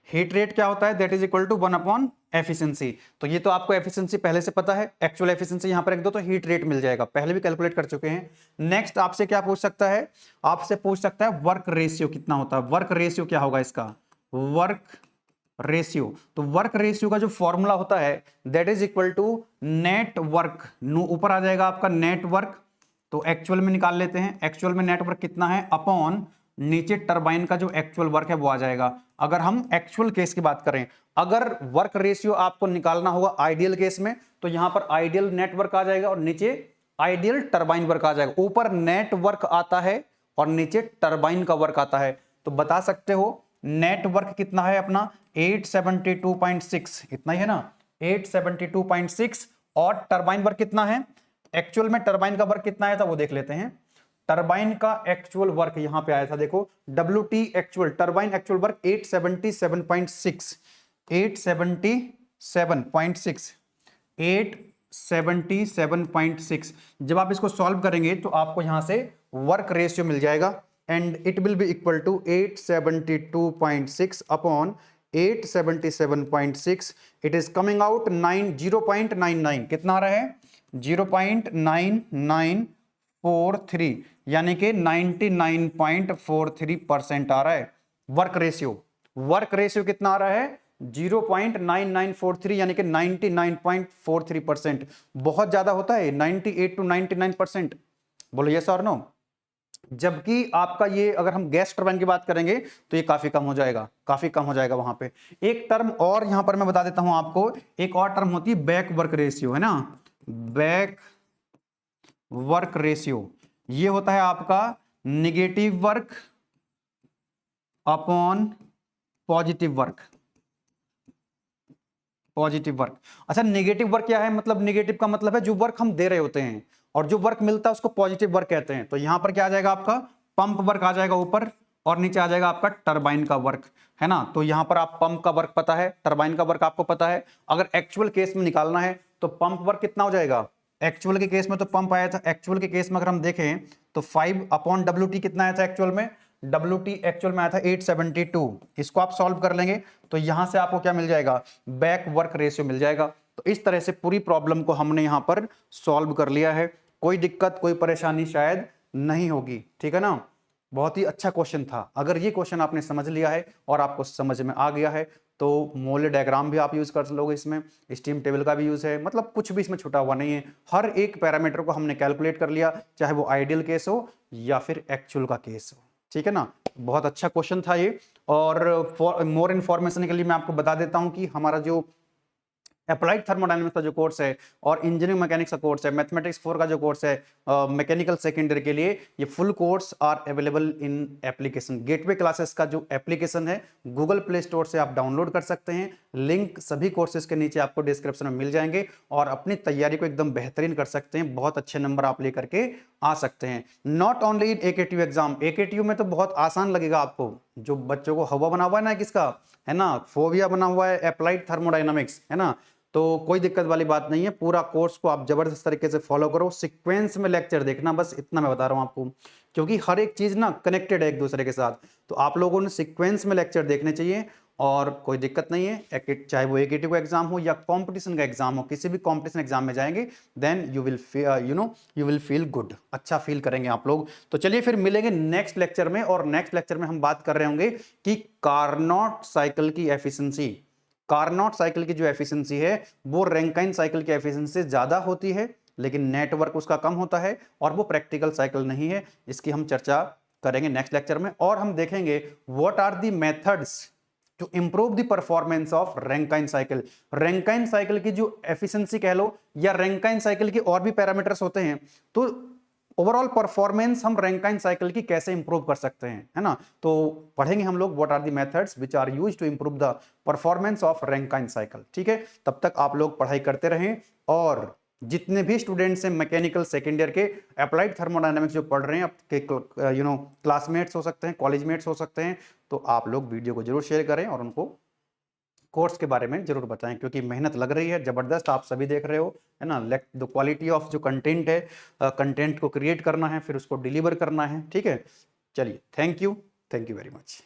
हीट रेट क्या होता है, that is equal to 1 upon efficiency. तो ये तो आपको एफिशिएंसी पहले से पता है, एक्चुअल एफिशिएंसी यहां पर रख दो तो हीट रेट मिल जाएगा, पहले भी कैलकुलेट कर चुके हैं। नेक्स्ट आपसे क्या पूछ सकता है, आपसे पूछ सकता है वर्क रेशियो कितना होता है। वर्क रेशियो क्या होगा इसका, वर्क रेशियो, तो वर्क रेशियो का जो फॉर्मूला होता है that is equal to net work, ऊपर आ जाएगा आपका नेट वर्क, तो एक्चुअल में निकाल लेते हैं, एक्चुअल में नेट वर्क कितना है, अपॉन नीचे टरबाइन का जो एक्चुअल वर्क है वो आ जाएगा। अगर हम एक्चुअल केस की बात करें, अगर वर्क रेशियो आपको निकालना होगा आइडियल केस में, तो यहां पर आइडियल नेटवर्क आ जाएगा और नीचे आइडियल टरबाइन वर्क आ जाएगा। ऊपर नेट वर्क आता है और नीचे टरबाइन का वर्क आता है, तो बता सकते हो नेट वर्क कितना है अपना 872.6, इतना ही है ना, 872.6। और टरबाइन वर्क कितना है, एक्चुअल में टरबाइन का वर्क कितना आया था वो देख लेते हैं। टरबाइन का एक्चुअल वर्क यहां पे आया था, देखो WT actual, turbine actual work 877.6, 877.6, 877.6। जब आप इसको सॉल्व करेंगे तो आपको यहां से वर्क रेशियो मिल जाएगा and it will be equal to 872.6 upon 877.6। It is coming out 0.99, कितना आ रहा है, 0.9943, यानी कि 99.43% आ रहा है वर्क रेशियो। वर्क रेशियो कितना आ रहा है, 0.9943, यानी कि 99.43%। बहुत ज्यादा होता है 98 to 99%, बोलो यस और नो। जबकि आपका ये अगर हम गैस टरबाइन की बात करेंगे तो ये काफी कम हो जाएगा, काफी कम हो जाएगा वहां पे। एक टर्म और यहां पर मैं बता देता हूं आपको, एक और टर्म होती है बैक वर्क रेशियो, है ना, बैक वर्क रेशियो। ये होता है आपका negative work upon positive work, positive work. अच्छा नेगेटिव वर्क क्या है, मतलब नेगेटिव का मतलब है जो वर्क हम दे रहे होते हैं और जो वर्क मिलता है उसको पॉजिटिव वर्क कहते हैं। तो यहां पर क्या आ जाएगा आपका, पंप वर्क आ जाएगा ऊपर और नीचे आ जाएगा आपका टरबाइन का वर्क, है ना। तो यहां पर आप पंप का वर्क पता है, टरबाइन का वर्क आपको पता है। अगर एक्चुअल केस में निकालना है तो पंप वर्क कितना हो जाएगा, एक्चुअल के केस में तो पंप आया था, एक्चुअल के केस में अगर हम देखें तो 5 अपॉन WT कितना आया था एक्चुअल में, WT एक्चुअल में आया था 872। इसको आप सॉल्व कर लेंगे तो यहां से आपको क्या मिल जाएगा, बैक वर्क रेशियो मिल जाएगा। तो इस तरह से पूरी प्रॉब्लम को हमने यहां पर सॉल्व कर लिया है, कोई दिक्कत कोई परेशानी शायद नहीं होगी, ठीक है ना। बहुत ही अच्छा क्वेश्चन था। अगर ये क्वेश्चन आपने समझ लिया है और आपको समझ में आ गया है तो मोल डायग्राम भी आप यूज कर लोगे, इसमें स्टीम टेबल का भी यूज है, मतलब कुछ भी इसमें छुटा हुआ नहीं है। हर एक पैरामीटर को हमने कैलकुलेट कर लिया, चाहे वो आइडियल केस हो या फिर एक्चुअल का केस हो, ठीक है ना। बहुत अच्छा क्वेश्चन था ये। और मोर इन्फॉर्मेशन के लिए मैं आपको बता देता हूं कि हमारा जो अप्लाइड थर्मोडायनेमिक्स का जो कोर्स है और इंजीनियरिंग मैकेनिक्स का कोर्स है, मैथमेटिक्स 4 का जो कोर्स है मैकेनिकल सेकेंड ईयर के लिए, ये full course are available in application. Gateway Classes का जो एप्लीकेशन है गूगल प्ले स्टोर से आप डाउनलोड कर सकते हैं। लिंक सभी कोर्सेज के नीचे आपको डिस्क्रिप्शन में मिल जाएंगे और अपनी तैयारी को एकदम बेहतरीन कर सकते हैं। बहुत अच्छे नंबर आप लेकर के आ सकते हैं। Not only in AKTU exam, AKTU में तो बहुत आसान लगेगा आपको, जो बच्चों को हवा बना हुआ है ना किसका, है ना, फोबिया बना हुआ है अप्लाइड थर्मोडायनामिक्स, है ना, तो कोई दिक्कत वाली बात नहीं है। पूरा कोर्स को आप जबरदस्त तरीके से फॉलो करो, सीक्वेंस में लेक्चर देखना, बस इतना मैं बता रहा हूं आपको, क्योंकि हर एक चीज ना कनेक्टेड है एक दूसरे के साथ। तो आप लोगों ने सीक्वेंस में लेक्चर देखने चाहिए और कोई दिक्कत नहीं है। चाहे वो AKTU का एग्जाम हो या कंपटीशन का एग्जाम हो, किसी भी कंपटीशन एग्जाम में जाएंगे then you will feel good, अच्छा फील करेंगे आप लोग। तो चलिए फिर मिलेंगे नेक्स्ट लेक्चर में, और नेक्स्ट लेक्चर में हम बात कर रहे होंगे कि कार्नोट साइकिल की एफिशिएंसी। कार्नोट साइकिल की जो एफिशिएंसी है वो रैंकाइन साइकिल की एफिशिएंसी से ज्यादा होती है, लेकिन नेटवर्क उसका कम होता है और वो प्रैक्टिकल साइकिल नहीं है। इसकी हम चर्चा करेंगे नेक्स्ट लेक्चर में, और हम देखेंगे what are the methods to improve the performance of Rankine cycle. Rankine cycle की जो एफिशिएंसी कह लो, या रैंकाइन साइकिल की और भी पैरामीटर्स होते हैं, तो ओवरऑल परफॉर्मेंस हम रैंकाइन साइकिल की कैसे इंप्रूव कर सकते हैं, है ना। तो पढ़ेंगे हम लोग what are the methods which are used to improve the performance of Rankine cycle, ठीक है। तब तक आप लोग पढ़ाई करते रहें, और जितने भी स्टूडेंट्स हैं मैकेनिकल सेकेंड ईयर के अप्लाइड थर्मोडायनामिक्स जो पढ़ रहे हैं, आपके क्लासमेट्स हो सकते हैं, कॉलेजमेट्स हो सकते हैं, तो आप लोग वीडियो को जरूर शेयर करें और उनको कोर्स के बारे में जरूर बताएं, क्योंकि मेहनत लग रही है जबरदस्त, आप सभी देख रहे हो, है ना। द क्वालिटी ऑफ जो कंटेंट है, कंटेंट को क्रिएट करना है, फिर उसको डिलीवर करना है, ठीक है। चलिए, थैंक यू वेरी मच।